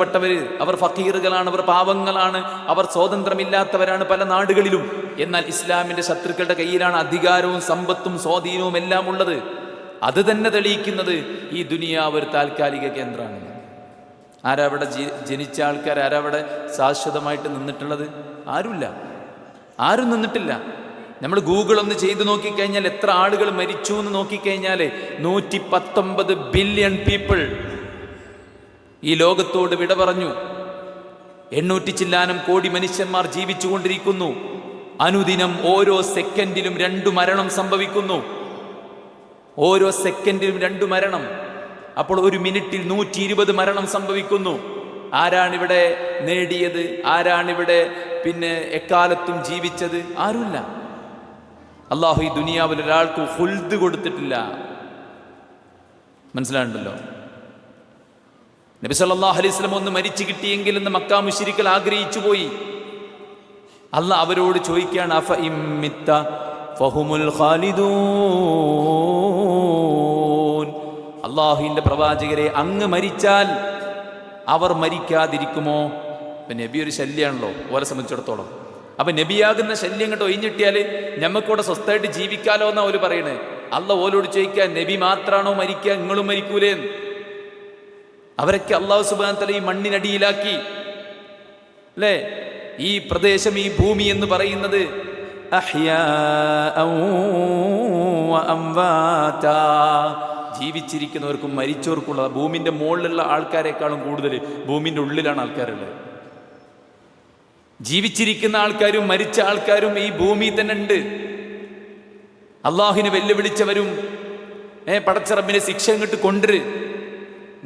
പ്പെട്ടവര്, അവർ ഫക്കീറുകളാണ്, അവർ പാവങ്ങളാണ്, അവർ സ്വാതന്ത്ര്യമില്ലാത്തവരാണ് പല നാടുകളിലും. എന്നാൽ ഇസ്ലാമിന്റെ ശത്രുക്കളുടെ കയ്യിലാണ് അധികാരവും സമ്പത്തും സ്വാധീനവും എല്ലാം ഉള്ളത്. അത് തന്നെ തെളിയിക്കുന്നത് ഈ ദുനിയാവ് ഒരു താൽക്കാലിക കേന്ദ്രമാണ്. ആരവിടെ ജനിച്ച ആൾക്കാർ, ആരവിടെ ശാശ്വതമായിട്ട് നിന്നിട്ടുള്ളത്? ആരുമില്ല, ആരും നിന്നിട്ടില്ല. നമ്മൾ ഗൂഗിൾ ഒന്ന് ചെയ്തു നോക്കിക്കഴിഞ്ഞാൽ എത്ര ആളുകൾ മരിച്ചു എന്ന് നോക്കിക്കഴിഞ്ഞാൽ 119 ബില്യൺ പീപ്പിൾ ഈ ലോകത്തോട് വിട പറഞ്ഞു. 800 ചില്ലാനം കോടി മനുഷ്യന്മാർ ജീവിച്ചു കൊണ്ടിരിക്കുന്നു. അനുദിനം ഓരോ സെക്കൻഡിലും 2 മരണം സംഭവിക്കുന്നു. ഓരോ സെക്കൻഡിലും 2 മരണം. അപ്പോൾ ഒരു മിനിറ്റിൽ 120 മരണം സംഭവിക്കുന്നു. ആരാണിവിടെ നേടിയത്? ആരാണിവിടെ എക്കാലത്തും ജീവിച്ചത്? ആരുമില്ല. അള്ളാഹു ഈ ദുനിയാവിൽ ഒരാൾക്ക് ഹുൽദ് കൊടുത്തിട്ടില്ല. മനസ്സിലാണ്ടല്ലോ? നബി സല്ലല്ലാഹു അലൈഹി വസല്ലം ഒന്ന് മരിച്ചു കിട്ടിയെങ്കിൽ എന്ന് മക്കാ മുശ്രിക്കുകൾ ആഗ്രഹിച്ചു പോയി. അല്ലാഹ് അവരോട് ചോദിക്കുകയാണ്, അഫ ഇമ്മിത്ത ഫഹുമുൽ ഖാലിദൂൻ. അള്ളാഹുവിന്റെ പ്രവാചകരെ, അങ്ങ് മരിച്ചാൽ അവർ മരിക്കാതിരിക്കുമോ? നബി ഒരു ശല്യാണല്ലോ ഓരെ സംബന്ധിച്ചിടത്തോളം. അപ്പൊ നബിയാകുന്ന ശല്യം കണ്ട് ഒഴിഞ്ഞിട്ടിയാൽ ഞമ്മക്കൂടെ സ്വസ്ഥമായിട്ട് ജീവിക്കാലോ എന്നാ ഓല് പറയണേ. അള്ളാഹ് ഓലോട് ചോദിക്കാൻ, നബി മാത്രാണോ മരിക്കുക, നിങ്ങളും മരിക്കൂലേ? അവരൊക്കെ അള്ളാഹു സുബ്ഹാനഹു വ തആല ഈ മണ്ണിനടിയിലാക്കി. അല്ലേ? ഈ പ്രദേശം, ഈ ഭൂമി എന്ന് പറയുന്നത് അഹ്യാഅൻ വ അംവാതാ, ജീവിച്ചിരിക്കുന്നവർക്കും മരിച്ചവർക്കുള്ള, ഭൂമിന്റെ മുകളിലുള്ള ആൾക്കാരെക്കാളും കൂടുതൽ ഭൂമിന്റെ ഉള്ളിലാണ് ആൾക്കാരുള്ളത്. ജീവിച്ചിരിക്കുന്ന ആൾക്കാരും മരിച്ച ആൾക്കാരും ഈ ഭൂമി തന്നെ ഉണ്ട്. അള്ളാഹുവിനെ വെല്ലുവിളിച്ചവരും പടച്ച റബ്ബിനെ ശിക്ഷ ഇങ്ങോട്ട് കൊണ്ടുവര്,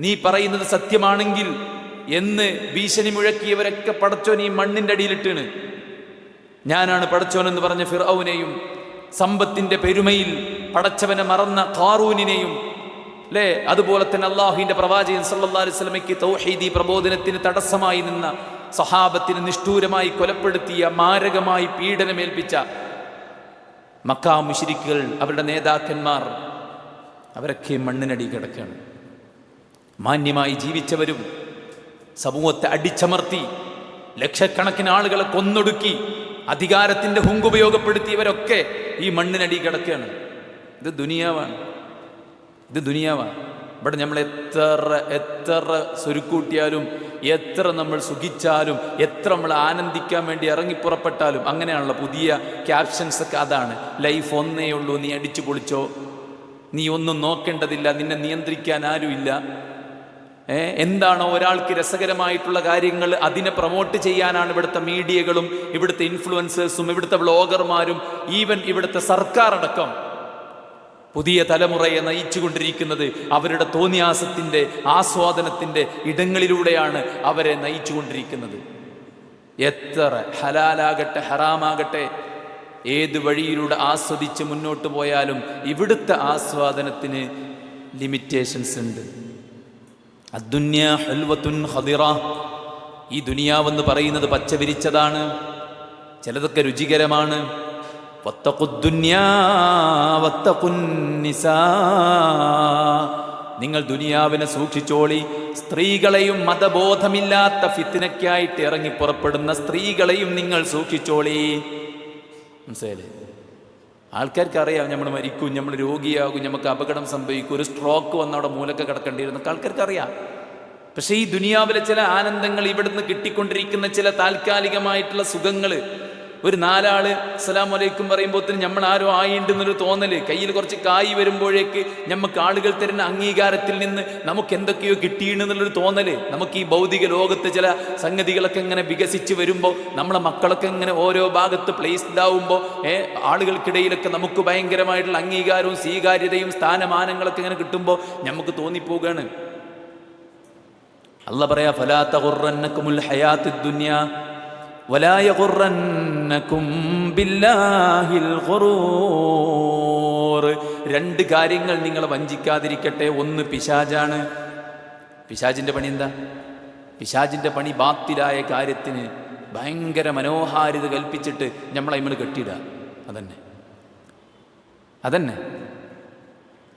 നീ പറയുന്നത് സത്യമാണെങ്കിൽ എന്ന് ഭീഷണി മുഴക്കിയവരൊക്കെ പടച്ചോൻ ഈ മണ്ണിന്റെ അടിയിലിട്ടാണ്. ഞാനാണ് പടച്ചോൻ എന്ന് പറഞ്ഞ ഫിർഔനെയും, സമ്പത്തിന്റെ പെരുമയിൽ പടച്ചവനെ മറന്ന ഖാറൂനിനെയും, അല്ലേ? അതുപോലെ തന്നെ അള്ളാഹുവിന്റെ പ്രവാചകൻ സല്ലല്ലാഹു അലൈഹി വസല്ലമയ്ക്ക് തൗഹീദി പ്രബോധനത്തിന് തടസ്സമായി നിന്ന സഹാബത്തിനെ നിഷ്ഠൂരമായി കൊലപ്പെടുത്തിയ, മാരകമായി പീഡനമേൽപ്പിച്ച മക്കാ മുശ്രിക്കുകൾ, അവരുടെ നേതാക്കന്മാർ, അവരൊക്കെ മണ്ണിനടി കിടക്കുകയാണ്. മാന്യമായി ജീവിച്ചവരും സമൂഹത്തെ അടിച്ചമർത്തി ലക്ഷക്കണക്കിന് ആളുകളെ കൊന്നൊടുക്കി അധികാരത്തിന്റെ ഹുങ്കുപയോഗപ്പെടുത്തിയവരൊക്കെ ഈ മണ്ണിനടി കിടക്കുകയാണ്. ഇത് ദുനിയാവാണ്, ഇത് ദുനിയാവാണ്. ഇവിടെ നമ്മൾ എത്ര സ്വരുക്കൂട്ടിയാലും, എത്ര നമ്മൾ സുഖിച്ചാലും, എത്ര നമ്മൾ ആനന്ദിക്കാൻ വേണ്ടി ഇറങ്ങിപ്പുറപ്പെട്ടാലും, അങ്ങനെയാണല്ലോ പുതിയ ക്യാപ്ഷൻസ് ഒക്കെ. അതാണ് ലൈഫ് ഒന്നേ ഉള്ളൂ, നീ അടിച്ചു പൊളിച്ചോ, നീ ഒന്നും നോക്കേണ്ടതില്ല, നിന്നെ നിയന്ത്രിക്കാൻ ആരുമില്ല. എന്താണോ ഒരാൾക്ക് രസകരമായിട്ടുള്ള കാര്യങ്ങൾ അതിനെ പ്രൊമോട്ട് ചെയ്യാനാണ് ഇവിടുത്തെ മീഡിയകളും ഇവിടുത്തെ ഇൻഫ്ലുവൻസേഴ്സും ഇവിടുത്തെ വ്ളോഗർമാരും ഈവൻ ഇവിടുത്തെ സർക്കാർ അടക്കം പുതിയ തലമുറയെ നയിച്ചുകൊണ്ടിരിക്കുന്നത്. അവരുടെ തോന്നിയാസത്തിൻ്റെ, ആസ്വാദനത്തിൻ്റെ ഇടങ്ങളിലൂടെയാണ് അവരെ നയിച്ചുകൊണ്ടിരിക്കുന്നത്. എത്ര ഹലാലാകട്ടെ ഹറാമാകട്ടെ, ഏത് വഴിയിലൂടെ ആസ്വദിച്ച് മുന്നോട്ട് പോയാലും ഇവിടുത്തെ ആസ്വാദനത്തിന് ലിമിറ്റേഷൻസ് ഉണ്ട്. അദ്ദുന്യാ ഹൽവത്തുൻ ഖദിറ, ഈ ദുനിയാവെന്ന് പറയുന്നത് പച്ച വിരിച്ചതാണ്. ചിലതൊക്കെ രുചികരമാണ്. വത്തഖുദ്ദുന്യാ വത്തഖുന്നിസാ, നിങ്ങൾ ദുനിയാവിനെ സൂക്ഷിച്ചോളി. സ്ത്രീകളെയും മതബോധമില്ലാത്ത ഫിത്നയ്ക്കായിട്ട് ഇറങ്ങി പുറപ്പെടുന്ന സ്ത്രീകളെയും നിങ്ങൾ സൂക്ഷിച്ചോളി. മനസ്സിലായില്ലേ? ആൾക്കാർക്ക് അറിയാം നമ്മൾ മരിക്കും, നമ്മൾ രോഗിയാകും, നമുക്ക് അപകടം സംഭവിക്കും, ഒരു സ്ട്രോക്ക് വന്ന അവിടെ മൂലക്ക് കിടക്കേണ്ടിയിരുന്നൊക്കെ ആൾക്കാർക്ക് അറിയാം. പക്ഷേ ഈ ദുനിയാവിലെ ചില ആനന്ദങ്ങൾ, ഇവിടുന്ന് കിട്ടിക്കൊണ്ടിരിക്കുന്ന ചില താൽക്കാലികമായിട്ടുള്ള സുഖങ്ങൾ, ഒരു 4 ആള് അസ്സലാമു അലൈക്കും പറയുമ്പോഴത്തേന് നമ്മൾ ആരോ ആയിട്ടുണ്ടെന്നൊരു തോന്നല്, കയ്യിൽ കുറച്ച് കായ് വരുമ്പോഴേക്ക് നമുക്ക് ആളുകൾ തരുന്ന അംഗീകാരത്തിൽ നിന്ന് നമുക്ക് എന്തൊക്കെയോ കിട്ടിയിട്ടുണ്ടെന്നുള്ളൊരു തോന്നല്, നമുക്ക് ഈ ഭൗതിക ലോകത്ത് ചില സംഗതികളൊക്കെ ഇങ്ങനെ വികസിച്ച് വരുമ്പോൾ, നമ്മളെ മക്കളൊക്കെ ഇങ്ങനെ ഓരോ ഭാഗത്ത് പ്ലേസ്ഡ് ആവുമ്പോൾ, ആളുകൾക്കിടയിലൊക്കെ നമുക്ക് ഭയങ്കരമായിട്ടുള്ള അംഗീകാരവും സ്വീകാര്യതയും സ്ഥാനമാനങ്ങളൊക്കെ ഇങ്ങനെ കിട്ടുമ്പോൾ നമുക്ക് തോന്നിപ്പോവുകയാണ്. അല്ലാഹ് പറയാ, ഫലാ തഗുറന്നകുമുൽ ഹയാത്തുദ് ദുനിയാ വലാ യഗുറന്നകും ബില്ലാഹിൽ ഖുറൂർ. 2 കാര്യങ്ങൾ നിങ്ങളെ വഞ്ചിക്കാതിരിക്കട്ടെ. ഒന്ന് പിശാചാണ്. പിശാചിന്റെ പണി എന്താ? പിശാചിന്റെ പണി ബാത്തിലായ കാര്യത്തിന് ഭയങ്കര മനോഹാരിത കൽപ്പിച്ചിട്ട് നമ്മളെ ഇമ്മൾ കെട്ടിയിടുക. അതന്നെ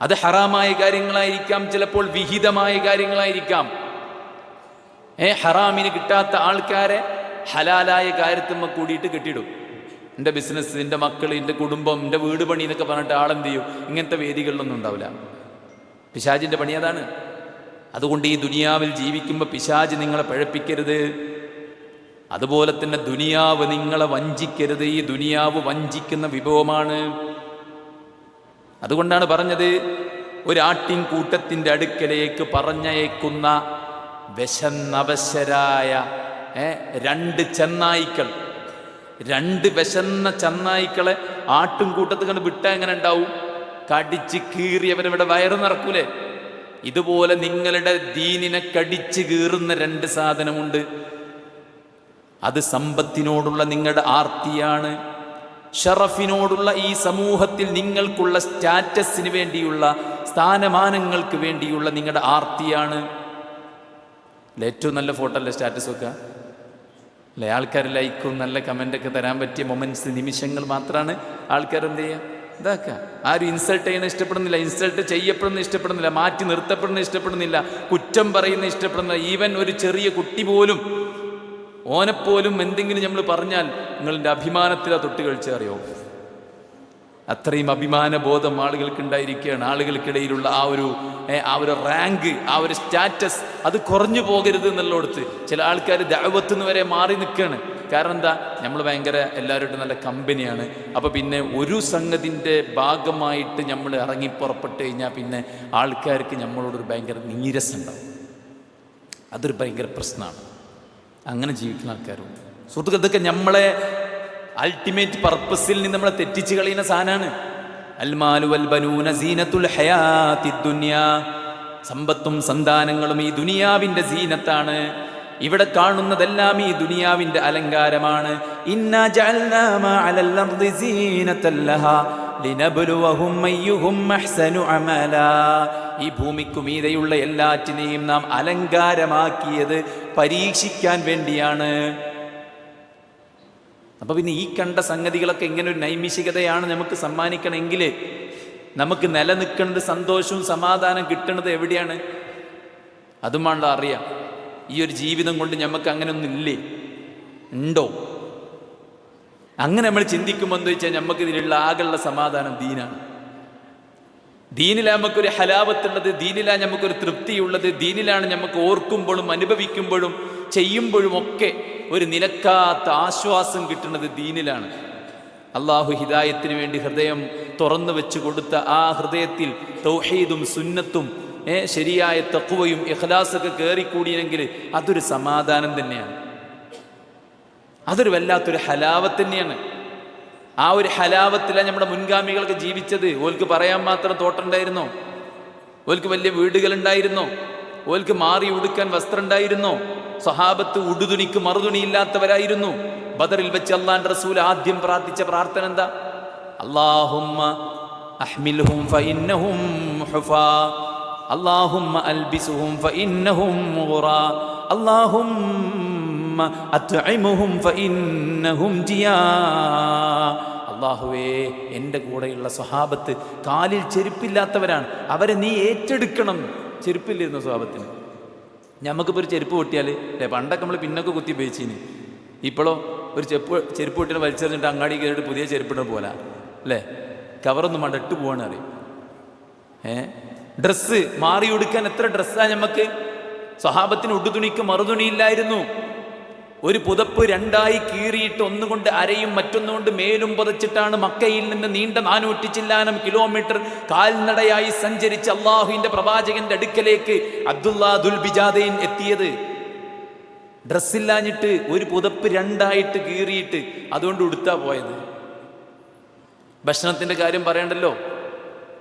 അത് ഹറാമായ കാര്യങ്ങളായിരിക്കാം, ചിലപ്പോൾ വിഹിതമായ കാര്യങ്ങളായിരിക്കാം. ഹറാമിന് കിട്ടാത്ത ആൾക്കാരെ ഹലാലായ കാര്യത്തിന്മ കൂടിയിട്ട് കെട്ടിയിടും. എൻ്റെ ബിസിനസ്, എൻ്റെ മക്കൾ, എൻ്റെ കുടുംബം, എൻ്റെ വീട് പണി എന്നൊക്കെ പറഞ്ഞിട്ട് ആളെന്ത് ചെയ്യും? ഇങ്ങനത്തെ വേദികളിലൊന്നും ഉണ്ടാവില്ല. പിശാചിൻ്റെ പണി അതാണ്. അതുകൊണ്ട് ഈ ദുനിയാവിൽ ജീവിക്കുമ്പോൾ പിശാച് നിങ്ങളെ പഴപ്പിക്കരുത്. അതുപോലെ തന്നെ ദുനിയാവ് നിങ്ങളെ വഞ്ചിക്കരുത്. ഈ ദുനിയാവ് വഞ്ചിക്കുന്ന വിഭവമാണ്. അതുകൊണ്ടാണ് പറഞ്ഞത്, ഒരാട്ടിൻ കൂട്ടത്തിൻ്റെ അടുക്കലേക്ക് പറഞ്ഞയക്കുന്ന വിശന്നവശരായ രണ്ട് വിശന്ന ചെന്നായ്ക്കളെ ആട്ടും കൂട്ടത്തിൽ കണ്ട് വിട്ടാൽ എങ്ങനെ ഉണ്ടാവും? കടിച്ച് കീറിയവരവിടെ വയറ് നിറക്കൂലേ? ഇതുപോലെ നിങ്ങളുടെ ദീനിനെ കടിച്ച് കീറുന്ന രണ്ട് സാധനമുണ്ട്. അത് സമ്പത്തിനോടുള്ള നിങ്ങളുടെ ആർത്തിയാണ്, ഷറഫിനോടുള്ള ഈ സമൂഹത്തിൽ നിങ്ങൾക്കുള്ള സ്റ്റാറ്റസിന് വേണ്ടിയുള്ള, സ്ഥാനമാനങ്ങൾക്ക് വേണ്ടിയുള്ള നിങ്ങളുടെ ആർത്തിയാണ്. ഏറ്റവും നല്ല ഫോട്ടോ അല്ലേ സ്റ്റാറ്റസ് വെക്കുക അല്ലേ? ആൾക്കാർ ലൈക്കും നല്ല കമൻ്റൊക്കെ തരാൻ പറ്റിയ മൊമെൻറ്റ്സ്, നിമിഷങ്ങൾ മാത്രമാണ് ആൾക്കാർ എന്ത് ചെയ്യുക, ഇതാക്കുക. ആരും ഇൻസൾട്ട് ചെയ്യുന്ന ഇഷ്ടപ്പെടുന്നില്ല, ഇൻസൾട്ട് ചെയ്യപ്പെടുന്ന ഇഷ്ടപ്പെടുന്നില്ല, മാറ്റി നിർത്തപ്പെടുന്ന ഇഷ്ടപ്പെടുന്നില്ല, കുറ്റം പറയുന്ന ഇഷ്ടപ്പെടുന്നില്ല. ഈവൻ ഒരു ചെറിയ കുട്ടി പോലും, ഓനെപ്പോലും എന്തെങ്കിലും നമ്മൾ പറഞ്ഞാൽ നിങ്ങളുടെ അഭിമാനത്തിലാ തൊട്ട് കഴിച്ചറിയോ? അത്രയും അഭിമാനബോധം ആളുകൾക്ക് ഉണ്ടായിരിക്കുകയാണ്. ആളുകൾക്കിടയിലുള്ള ആ ഒരു റാങ്ക്, ആ ഒരു സ്റ്റാറ്റസ്, അത് കുറഞ്ഞു പോകരുത് എന്നുള്ളടത്ത് ചില ആൾക്കാർ ദഅവത്ത് നിന്ന് വരെ മാറി നിൽക്കുകയാണ്. കാരണം എന്താ? നമ്മൾ ഭയങ്കര എല്ലാവരോടും നല്ല കമ്പനിയാണ്. അപ്പോൾ പിന്നെ ഒരു സംഗതിൻ്റെ ഭാഗമായിട്ട് നമ്മൾ ഇറങ്ങിപ്പുറപ്പെട്ട് കഴിഞ്ഞാൽ പിന്നെ ആൾക്കാർക്ക് നമ്മളോടൊരു ഭയങ്കര നീരസുണ്ടാവും. അതൊരു ഭയങ്കര പ്രശ്നമാണ്. അങ്ങനെ ജീവിക്കുന്ന ആൾക്കാരുണ്ട്. സുഹൃത്തുക്കൾ, ഇതൊക്കെ നമ്മളെ അൾട്ടിമേറ്റ് പർപ്പസിൽ നിന്ന് നമ്മളെ തെറ്റിച്ച് കളയുന്ന സാധനമാണ്. അൽമാലു വൽ ബനൂന സീനത്തുൽ ഹയാത്തിദ് ദുനിയാ. സമ്പത്തും സന്താനങ്ങളും ഈ ദുനിയാവിൻ്റെ സീനത്താണ്. ഇവിടെ കാണുന്നതെല്ലാം ഈ ദുനിയാവിൻ്റെ അലങ്കാരമാണ്. ഇന്നാ ജഅൽനാ മാ അലൽ അർദി സീനത്തൻ ലഹാ ലിനബ്ലുവഹും അയ്യുഹും അഹ്സനു അമലാ. ഈ ഭൂമിക്കു മീതെയുള്ള എല്ലാറ്റിനെയും നാം അലങ്കാരമാക്കിയത് പരീക്ഷിക്കാൻ വേണ്ടിയാണ്. അപ്പോൾ പിന്നെ ഈ കണ്ട സംഗതികളൊക്കെ ഇങ്ങനെ ഒരു നൈമിഷികതയാണ് നമുക്ക് സമ്മാനിക്കണമെങ്കിൽ നമുക്ക് നിലനിൽക്കുന്നത്, സന്തോഷവും സമാധാനം കിട്ടുന്നത് എവിടെയാണ്? അതും വേണ്ട അറിയാം. ഈ ഒരു ജീവിതം കൊണ്ട് നമുക്ക് അങ്ങനെ ഒന്നും ഇല്ലേ? ഉണ്ടോ? അങ്ങനെ നമ്മൾ ചിന്തിക്കുമ്പോൾ എന്താ വെച്ചാൽ നമുക്ക് ഇതിലുള്ള ആകെയുള്ള സമാധാനം ദീനാണ്. ദീനിലാണ് നമുക്കൊരു ഹലാവത്തുള്ളത്, ദീനിലാണ് നമുക്കൊരു തൃപ്തിയുള്ളത്, ദീനിലാണ് നമുക്ക് ഓർക്കുമ്പോഴും അനുഭവിക്കുമ്പോഴും ചെയ്യുമ്പോഴും ഒക്കെ ഒരു നിലക്കാത്ത ആശ്വാസം കിട്ടുന്നത് ദീനിലാണ്. അള്ളാഹു ഹിദായത്തിന് വേണ്ടി ഹൃദയം തുറന്നു വെച്ച് കൊടുത്ത ആ ഹൃദയത്തിൽ തൗഹീദും സുന്നത്തും ശരിയായ തഖ്വയും ഇഖ്ലാസൊക്കെ കയറിക്കൂടിയെങ്കിൽ അതൊരു സമാധാനം തന്നെയാണ്. അതൊരു വല്ലാത്തൊരു ഹലാവത്ത് തന്നെയാണ്. ആ ഒരു ഹലാവത്തിലാണ് നമ്മുടെ മുൻഗാമികളൊക്കെ ജീവിച്ചത്. ഓൽക്ക് പറയാൻ മാത്രം തോട്ടുണ്ടായിരുന്നോ? ഓൽക്ക് വലിയ വീടുകളുണ്ടായിരുന്നോ? ഓൽക്ക് മാറി ഉടുക്കാൻ വസ്ത്രം ഉണ്ടായിരുന്നോ? സഹാബത്ത് ഉടുതുണിക്ക് മറുതുണിയില്ലാത്തവരായിരുന്നു. ബദറിൽ വെച്ച് അല്ലാഹുവിന്റെ റസൂൽ ആദ്യം പ്രാർത്ഥിച്ച പ്രാർത്ഥന എന്താ? അല്ലാഹുമ്മ അഹ്മിൽഹും ഫഇന്നഹും ഹുഫാ, അല്ലാഹുമ്മ അൽബിസുഹും ഫഇന്നഹും മുഗ്റാ, അല്ലാഹുമ്മ അത്ഇമുഹും ഫഇന്നഹും ജിയാ. അല്ലാഹുവേ, എൻ്റെ കൂടെയുള്ള സ്വഹാബത്ത് കാലിൽ ചെരുപ്പില്ലാത്തവരാണ്, അവരെ നീ ഏറ്റെടുക്കണം. ചെരുപ്പില്ലായിരുന്നു സ്വഹാബത്തിന്. നമുക്കിപ്പോൾ ഒരു ചെരുപ്പ് പൊട്ടിയാൽ പണ്ടൊക്കെ നമ്മൾ പിന്നൊക്കെ കുത്തി ഉപയോഗിച്ചിന്. ഇപ്പോഴോ ഒരു ചെരുപ്പ് പൊട്ടിനെ വലിച്ചെറിഞ്ഞിട്ട് അങ്ങാടി കയറിയിട്ട് പുതിയ ചെരുപ്പിട പോലെ അല്ലേ? കവറൊന്നും വേണ്ട, ഇട്ട് പോവാണ് അറിയും. ഡ്രസ്സ് മാറി ഉടുക്കാൻ എത്ര ഡ്രസ്സാണ് നമുക്ക്? സ്വഹാബത്തിന് ഉടുതുണിക്ക് മറുതുണിയില്ലായിരുന്നു. ഒരു പുതപ്പ് രണ്ടായി കീറിയിട്ട് ഒന്നുകൊണ്ട് അരയും മറ്റൊന്നുകൊണ്ട് മേലും പുതച്ചിട്ടാണ് മക്കയിൽ നിന്ന് നീണ്ട 400 ചില്ലാനം കിലോമീറ്റർ കാൽനടയായി സഞ്ചരിച്ച് അള്ളാഹുവിന്റെ പ്രവാചകന്റെ അടുക്കലേക്ക് അബ്ദുല്ലാ ദുൽബിജാദൈൻ എത്തിയത്. ഡ്രസ്സില്ലാഞ്ഞിട്ട് ഒരു പുതപ്പ് രണ്ടായിട്ട് കീറിയിട്ട് അതുകൊണ്ട് ഉടുത്താ പോയത്. ഭക്ഷണത്തിന്റെ കാര്യം പറയണ്ടല്ലോ,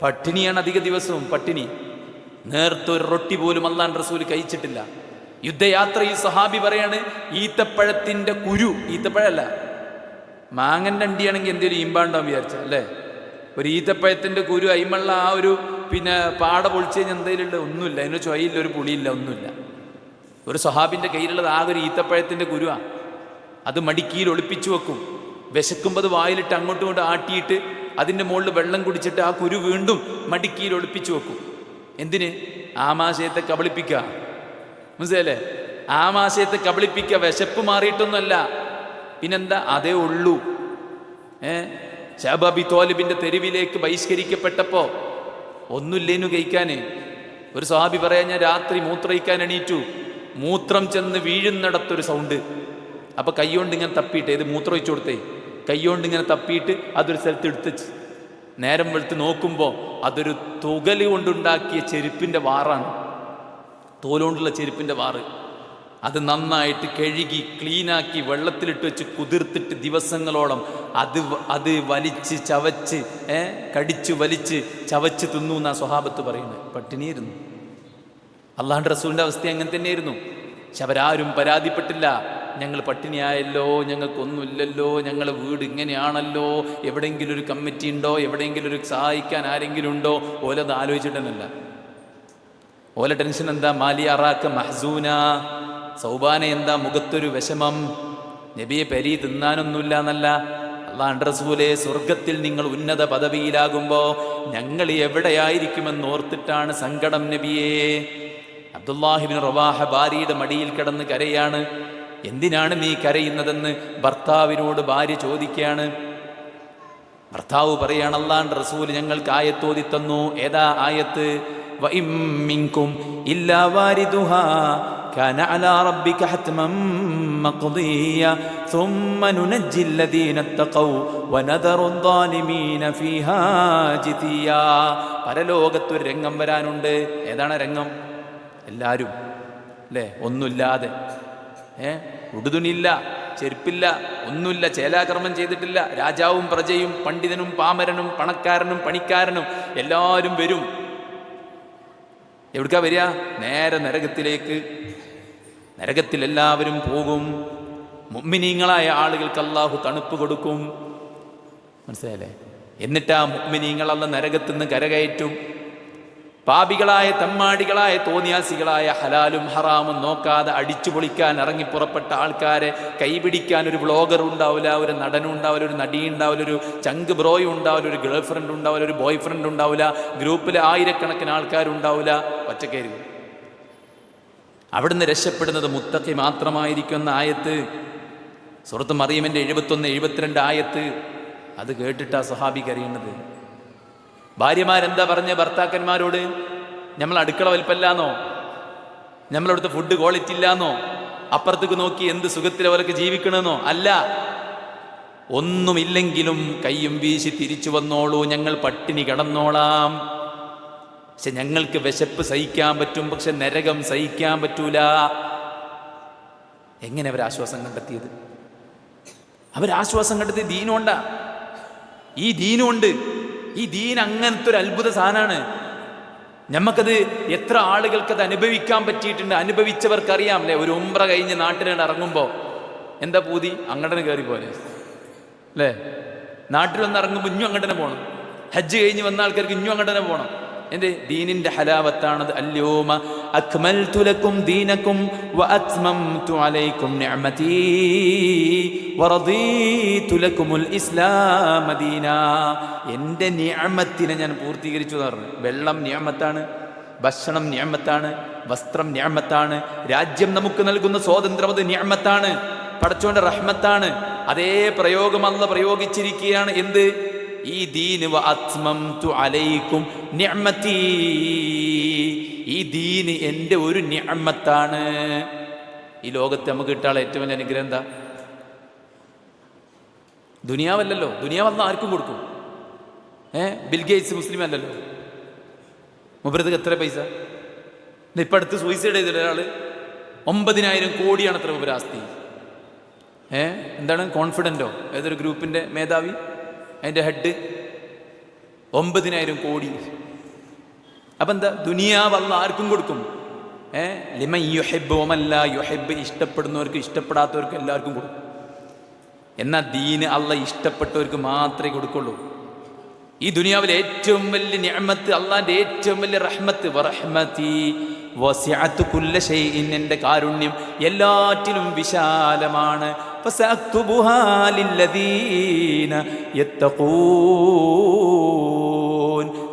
പട്ടിണിയാണ് അധിക ദിവസവും പട്ടിണി. നേരത്തെ ഒരു റൊട്ടി പോലും അല്ലാഹുവിന്റെ റസൂൽ കഴിച്ചിട്ടില്ല. യുദ്ധയാത്രയിൽ സഹാബി പറയാണ്, ഈത്തപ്പഴത്തിന്റെ കുരു, ഈത്തപ്പഴമല്ല മാങ്ങന്റെ അണ്ടിയാണെങ്കിൽ എന്തെങ്കിലും ഈമ്പാണ്ടാവും വിചാരിച്ച അല്ലേ? ഒരു ഈത്തപ്പഴത്തിന്റെ കുരു അയിമുള്ള ആ ഒരു പാട പൊളിച്ച് കഴിഞ്ഞാൽ എന്തെങ്കിലും ഒന്നുമില്ല, അതിന് ചൊയയില്ല, ഒരു പുളിയില്ല, ഒന്നുമില്ല. ഒരു സഹാബിന്റെ കയ്യിലുള്ളത് ആകെ ഒരു ഈത്തപ്പഴത്തിന്റെ കുരുവാ. അത് മടിക്കിയിൽ ഒളിപ്പിച്ചു വെക്കും. വിശക്കുമ്പോൾ അത് വായിലിട്ട് അങ്ങോട്ടും ഇങ്ങോട്ട് ആട്ടിയിട്ട് അതിൻ്റെ മുകളിൽ വെള്ളം കുടിച്ചിട്ട് ആ കുരു വീണ്ടും മടിക്കിയിൽ ഒളിപ്പിച്ചു വെക്കും. എന്തിന്? ആമാശയത്തെ കബളിപ്പിക്കുക, മനസ്സിലല്ലേ? ആമാശയത്തെ കബളിപ്പിക്കുക, വിശപ്പ് മാറിയിട്ടൊന്നുമല്ല. പിന്നെന്താ? അതേ ഉള്ളൂ. ശഅബ് അബി ത്വാലിബിന്റെ തെരുവിലേക്ക് ബഹിഷ്കരിക്കപ്പെട്ടപ്പോ ഒന്നുമില്ലേനു കഴിക്കാന്. ഒരു സ്വഹാബി പറയാൻ, ഞാൻ രാത്രി മൂത്രയിക്കാൻ എണീറ്റു, മൂത്രം ചെന്ന് വീഴുന്നിടത്തൊരു സൗണ്ട്. അപ്പൊ കൈകൊണ്ട് ഇങ്ങനെ തപ്പിയിട്ട്, ഇത് മൂത്രം ഒഴിച്ചു കൊടുത്തേ, കൈകൊണ്ട് ഇങ്ങനെ തപ്പിയിട്ട് അതൊരു സ്ഥലത്ത് എടുത്ത് നേരം വെളുത്ത് നോക്കുമ്പോൾ അതൊരു തുകല് കൊണ്ടുണ്ടാക്കിയ ചെരുപ്പിന്റെ വാറാണ്, തോലുകൊണ്ടുള്ള ചെരുപ്പിന്റെ വാറ്. അത് നന്നായിട്ട് കഴുകി ക്ലീനാക്കി വെള്ളത്തിലിട്ട് വെച്ച് കുതിർത്തിട്ട് ദിവസങ്ങളോളം അത് വലിച്ച് ചവച്ച് കടിച്ചു വലിച്ച് ചവച്ച് തിന്നു എന്നാ സ്വഹാബത്ത് പറയുന്നത്. പട്ടിണിയായിരുന്നു. അള്ളാഹുവിന്റെ റസൂലിന്റെ അവസ്ഥ അങ്ങനെ തന്നെയായിരുന്നു. പക്ഷെ അവരാരും പരാതിപ്പെട്ടില്ല. ഞങ്ങൾ പട്ടിണിയായല്ലോ, ഞങ്ങൾക്കൊന്നുമില്ലല്ലോ, ഞങ്ങളെ വീട് ഇങ്ങനെയാണല്ലോ, എവിടെയെങ്കിലും ഒരു കമ്മിറ്റി ഉണ്ടോ, എവിടെയെങ്കിലും ഒരു സഹായിക്കാൻ ആരെങ്കിലും ഉണ്ടോ, ഓലത് ആലോചിച്ചിട്ടെന്നല്ല. ഓല ടെൻഷൻ എന്താ? മാലി അറാക്ക് മഹ്സൂന, സൗബാന എന്താ മുഖത്തൊരു വിഷമം, നബിയെ പെരി തിന്നാനൊന്നുമില്ല എന്നല്ല. അല്ലാഹുവിന്റെ റസൂലേ, സ്വർഗത്തിൽ നിങ്ങൾ ഉന്നത പദവിയിലാകുമ്പോ ഞങ്ങൾ എവിടെയായിരിക്കുമെന്ന് ഓർത്തിട്ടാണ് സങ്കടം നബിയേ. അബ്ദുല്ലാഹിബ്നു റവാഹ ഭാര്യയുടെ മടിയിൽ കിടന്ന് കരയാണ്. എന്തിനാണ് നീ കരയുന്നതെന്ന് ഭർത്താവിനോട് ഭാര്യ ചോദിക്കുകയാണ്. ഭർത്താവ് പറയാണ്, അല്ലാഹുവിന്റെ റസൂൽ ഞങ്ങൾക്ക് ആയത്ത് ഓതി തന്നു. ഏതാ ആയത്ത്? വഇം മിൻകും ഇല്ലാ വാരിദുഹാ കാന അലാ റബ്ബിക ഹത്മൻ മഖ്ദിയ സുമ്മ നുനജ്ജി അല്ലദീന തഖൗ വനദറു അദ്ദാലിമീന ഫീഹാ ജിതിയ. പരലോകത്തൊരു രംഗം വരാനുണ്ട്. ഏതാണ് രംഗം? എല്ലാവരും അല്ലേ, ഒന്നുമില്ലാതെ, ഉടുതുണിയില്ല, ചെരുപ്പില്ല, ഒന്നുമില്ല, ചേലാകർമ്മം ചെയ്തിട്ടില്ല. രാജാവും പ്രജയും പണ്ഡിതനും പാമരനും പണക്കാരനും പണിക്കാരനും എല്ലാവരും വരും. എവിടേക്കാ വരിക? നേരെ നരകത്തിലേക്ക്. നരകത്തിൽ എല്ലാവരും പോകും. മുഅ്മിനീങ്ങളായ ആളുകൾക്ക് അല്ലാഹു തണുപ്പ് കൊടുക്കും. മനസ്സിലായല്ലേ? എന്നിട്ട് ആ മുഅ്മിനീങ്ങൾ നരകത്തിൽ നിന്ന് കരകയറ്റും. പാപികളായ തമ്മാടികളായ തോന്നിയാസികളായ ഹലാലും ഹറാമും നോക്കാതെ അടിച്ചു പൊളിക്കാൻ ഇറങ്ങി പുറപ്പെട്ട ആൾക്കാരെ കൈപിടിക്കാൻ ഒരു വ്ളോഗർ ഉണ്ടാവില്ല, ഒരു നടനും ഉണ്ടാവില്ല, ഒരു നടി ഉണ്ടാവില്ല, ഒരു ചങ്ക് ബ്രോയും ഉണ്ടാവില്ല, ഒരു ഗേൾ ഫ്രണ്ട് ഉണ്ടാവില്ല, ഒരു ബോയ് ഫ്രണ്ട് ഉണ്ടാവില്ല, ഗ്രൂപ്പിൽ ആയിരക്കണക്കിന് ആൾക്കാരുണ്ടാവില്ല, ഒറ്റക്കായിരിക്കും. അവിടുന്ന് രക്ഷപ്പെടുന്നത് മുത്തഖി മാത്രമായിരിക്കുന്ന ആയത്ത് സൂറത്ത് മറിയമിന്റെ 71, 72 ആയത്ത്. അത് കേട്ടിട്ടാ സ്വഹാബിക്ക് അറിയുന്നത്. ഭാര്യമാരെന്താ പറഞ്ഞ ഭർത്താക്കന്മാരോട്? നമ്മൾ അടുക്കള വലിപ്പല്ലാന്നോ, നമ്മളവിടുത്തെ ഫുഡ് ക്വാളിറ്റി ഇല്ലാന്നോ, അപ്പുറത്തേക്ക് നോക്കി എന്ത് സുഖത്തിൽ അവർക്ക് ജീവിക്കണമെന്നോ അല്ല. ഒന്നുമില്ലെങ്കിലും കയ്യും വീശി തിരിച്ചു വന്നോളൂ, ഞങ്ങൾ പട്ടിണി കിടന്നോളാം. പക്ഷെ ഞങ്ങൾക്ക് വിശപ്പ് സഹിക്കാൻ പറ്റും, പക്ഷെ നരകം സഹിക്കാൻ പറ്റൂല. എങ്ങനെ അവരാശ്വാസം കണ്ടെത്തിയത്? അവരാശ്വാസം കണ്ടെത്തിയത് ദീനുകൊണ്ടാ. ഈ ദീനുണ്ട്. ഈ ദീൻ അങ്ങനത്തെ ഒരു അത്ഭുത സാധനമാണ്. ഞമ്മക്കത് എത്ര ആളുകൾക്കത് അനുഭവിക്കാൻ പറ്റിയിട്ടുണ്ട്. അനുഭവിച്ചവർക്കറിയാം അല്ലേ? ഒരു ഉംറ കഴിഞ്ഞ് നാട്ടിലാണ് ഇറങ്ങുമ്പോൾ എന്താ പൂതി? അങ്ങോട്ടനെ കയറി പോലെ അല്ലേ? നാട്ടിൽ വന്ന് ഇറങ്ങുമ്പോൾ ഇഞ്ഞും അങ്ങോട്ടനെ പോകണം. ഹജ്ജ് കഴിഞ്ഞ് വന്ന ആൾക്കാർക്ക് ഇഞ്ഞും അങ്ങോട്ടനെ പോകണം. എന്റെ ദീനിന്റെ ഹലാവത്താണത്. അല്യോമ അക്മൽതു ലക്കും ദീനക്കും വഅത്മംതു അലൈക്കും നിഅമതി വറദീതു ലക്കുമുൽ ഇസ്ലാമ ദീനാ. എൻ്റെ നിഅമത്തിനെ ഞാൻ പൂർത്തീകരിച്ചു എന്ന് പറഞ്ഞു. വെള്ളം നിഅമത്താണ്, ഭക്ഷണം നിഅമത്താണ്, വസ്ത്രം നിഅമത്താണ്, രാജ്യം നമുക്ക് നൽകുന്ന സ്വാതന്ത്ര്യം അത് നിഅമത്താണ്, പടച്ചോന്റെ റഹ്മത്താണ്. അതേ പ്രയോഗം അല്ലാഹു പ്രയോഗിച്ചിരിക്കുകയാണ്. എന്ത്? ഈ ദീന് വഅത്മംതു അലൈക്കും നിഅമതി. ഈ ദീന് എൻ്റെ ഒരു നിഅമത്താണ്. ഈ ലോകത്ത് നമുക്ക് കിട്ടാനുള്ള ഏറ്റവും വലിയ അനുഗ്രഹം എന്താ? ദുനിയാവല്ലല്ലോ. ദുനിയാവെന്ന ആർക്കും കൊടുക്കും. ബിൽഗേറ്റ്സ് മുസ്ലിം അല്ലല്ലോ. മുബറക്ക് എത്ര പൈസ? ഇപ്പം അടുത്ത് സൂയിസൈഡ് ചെയ്തില്ല ഒരാൾ. 9,000 കോടിയാണ് അത്ര മുബരാസ്തി. എന്താണ്? കോൺഫിഡൻറ്റോ ഏതൊരു ഗ്രൂപ്പിൻ്റെ മേധാവി, അതിൻ്റെ ഹെഡ്. 9,000 കോടി. അപ്പം എന്താ? ദുനിയാവ് അല്ലാഹു ആർക്കും കൊടുക്കും. ലിമൻ യുഹിബ്ബു വമൻ ലാ യുഹിബ്ബു. ഇഷ്ടപ്പെടുന്നവർക്ക് ഇഷ്ടപ്പെടാത്തവർക്ക് എല്ലാവർക്കും കൊടുക്കും. എന്നാൽ ദീന് അല്ലാഹു ഇഷ്ടപ്പെട്ടവർക്ക് മാത്രമേ കൊടുക്കുള്ളൂ. ഈ ദുനിയാവിലെ ഏറ്റവും വലിയ നിഅമത്ത്, അള്ളാന്റെ ഏറ്റവും വലിയ റഹ്മത്ത്, വറഹ്മതി വസിഅത് കുല്ല ഷൈഇൻ. എൻ്റെ കാരുണ്യം എല്ലാറ്റിലും വിശാലമാണ്. ഫസഅക്തുബുഹാ ലില്ലദീന യത്തഖൂൻ.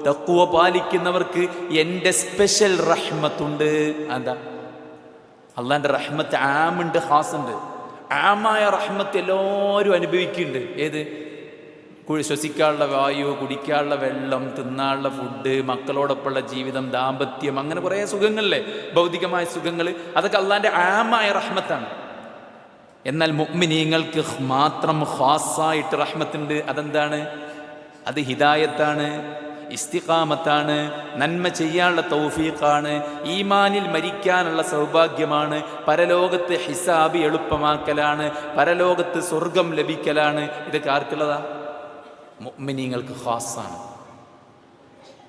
തഖ്വ പാലിക്കുന്നവർക്ക് എൻ്റെ സ്പെഷ്യൽ റഹ്മത്തുണ്ട്. എന്താ? അള്ളാൻ്റെ റഹ്മത്ത് ആമുണ്ട്, ഖാസുണ്ട്. ആമായ റഹ്മത്ത് എല്ലാവരും അനുഭവിക്കുന്നുണ്ട്. ഏത്? ശ്വസിക്കാനുള്ള വായു, കുടിക്കാനുള്ള വെള്ളം, തിന്നാനുള്ള ഫുഡ്, മക്കളോടൊപ്പമുള്ള ജീവിതം, ദാമ്പത്യം, അങ്ങനെ കുറേ സുഖങ്ങളില്ലേ, ഭൗതികമായ സുഖങ്ങൾ. അതൊക്കെ അള്ളാൻ്റെ ആമായ റഹ്മത്താണ്. എന്നാൽ മുഅ്മിനീങ്ങൾക്ക് മാത്രം ഖാസായിട്ട് റഹ്മത്തുണ്ട്. അതെന്താണ്? അത് ഹിദായത്താണ്, ഇസ്തിഖാമത്താണ്, നന്മ ചെയ്യാനുള്ള തൗഫീഖാണ്, ഈമാനിൽ മരിക്കാനുള്ള സൗഭാഗ്യമാണ്, പരലോകത്ത് ഹിസാബ് എളുപ്പമാക്കലാണ്, പരലോകത്ത് സ്വർഗം ലഭിക്കലാണ്. ഇതൊക്കെ ആർക്കുള്ളതാ? മുഅ്മിനീങ്ങൾക്ക് ഖാസാണ്.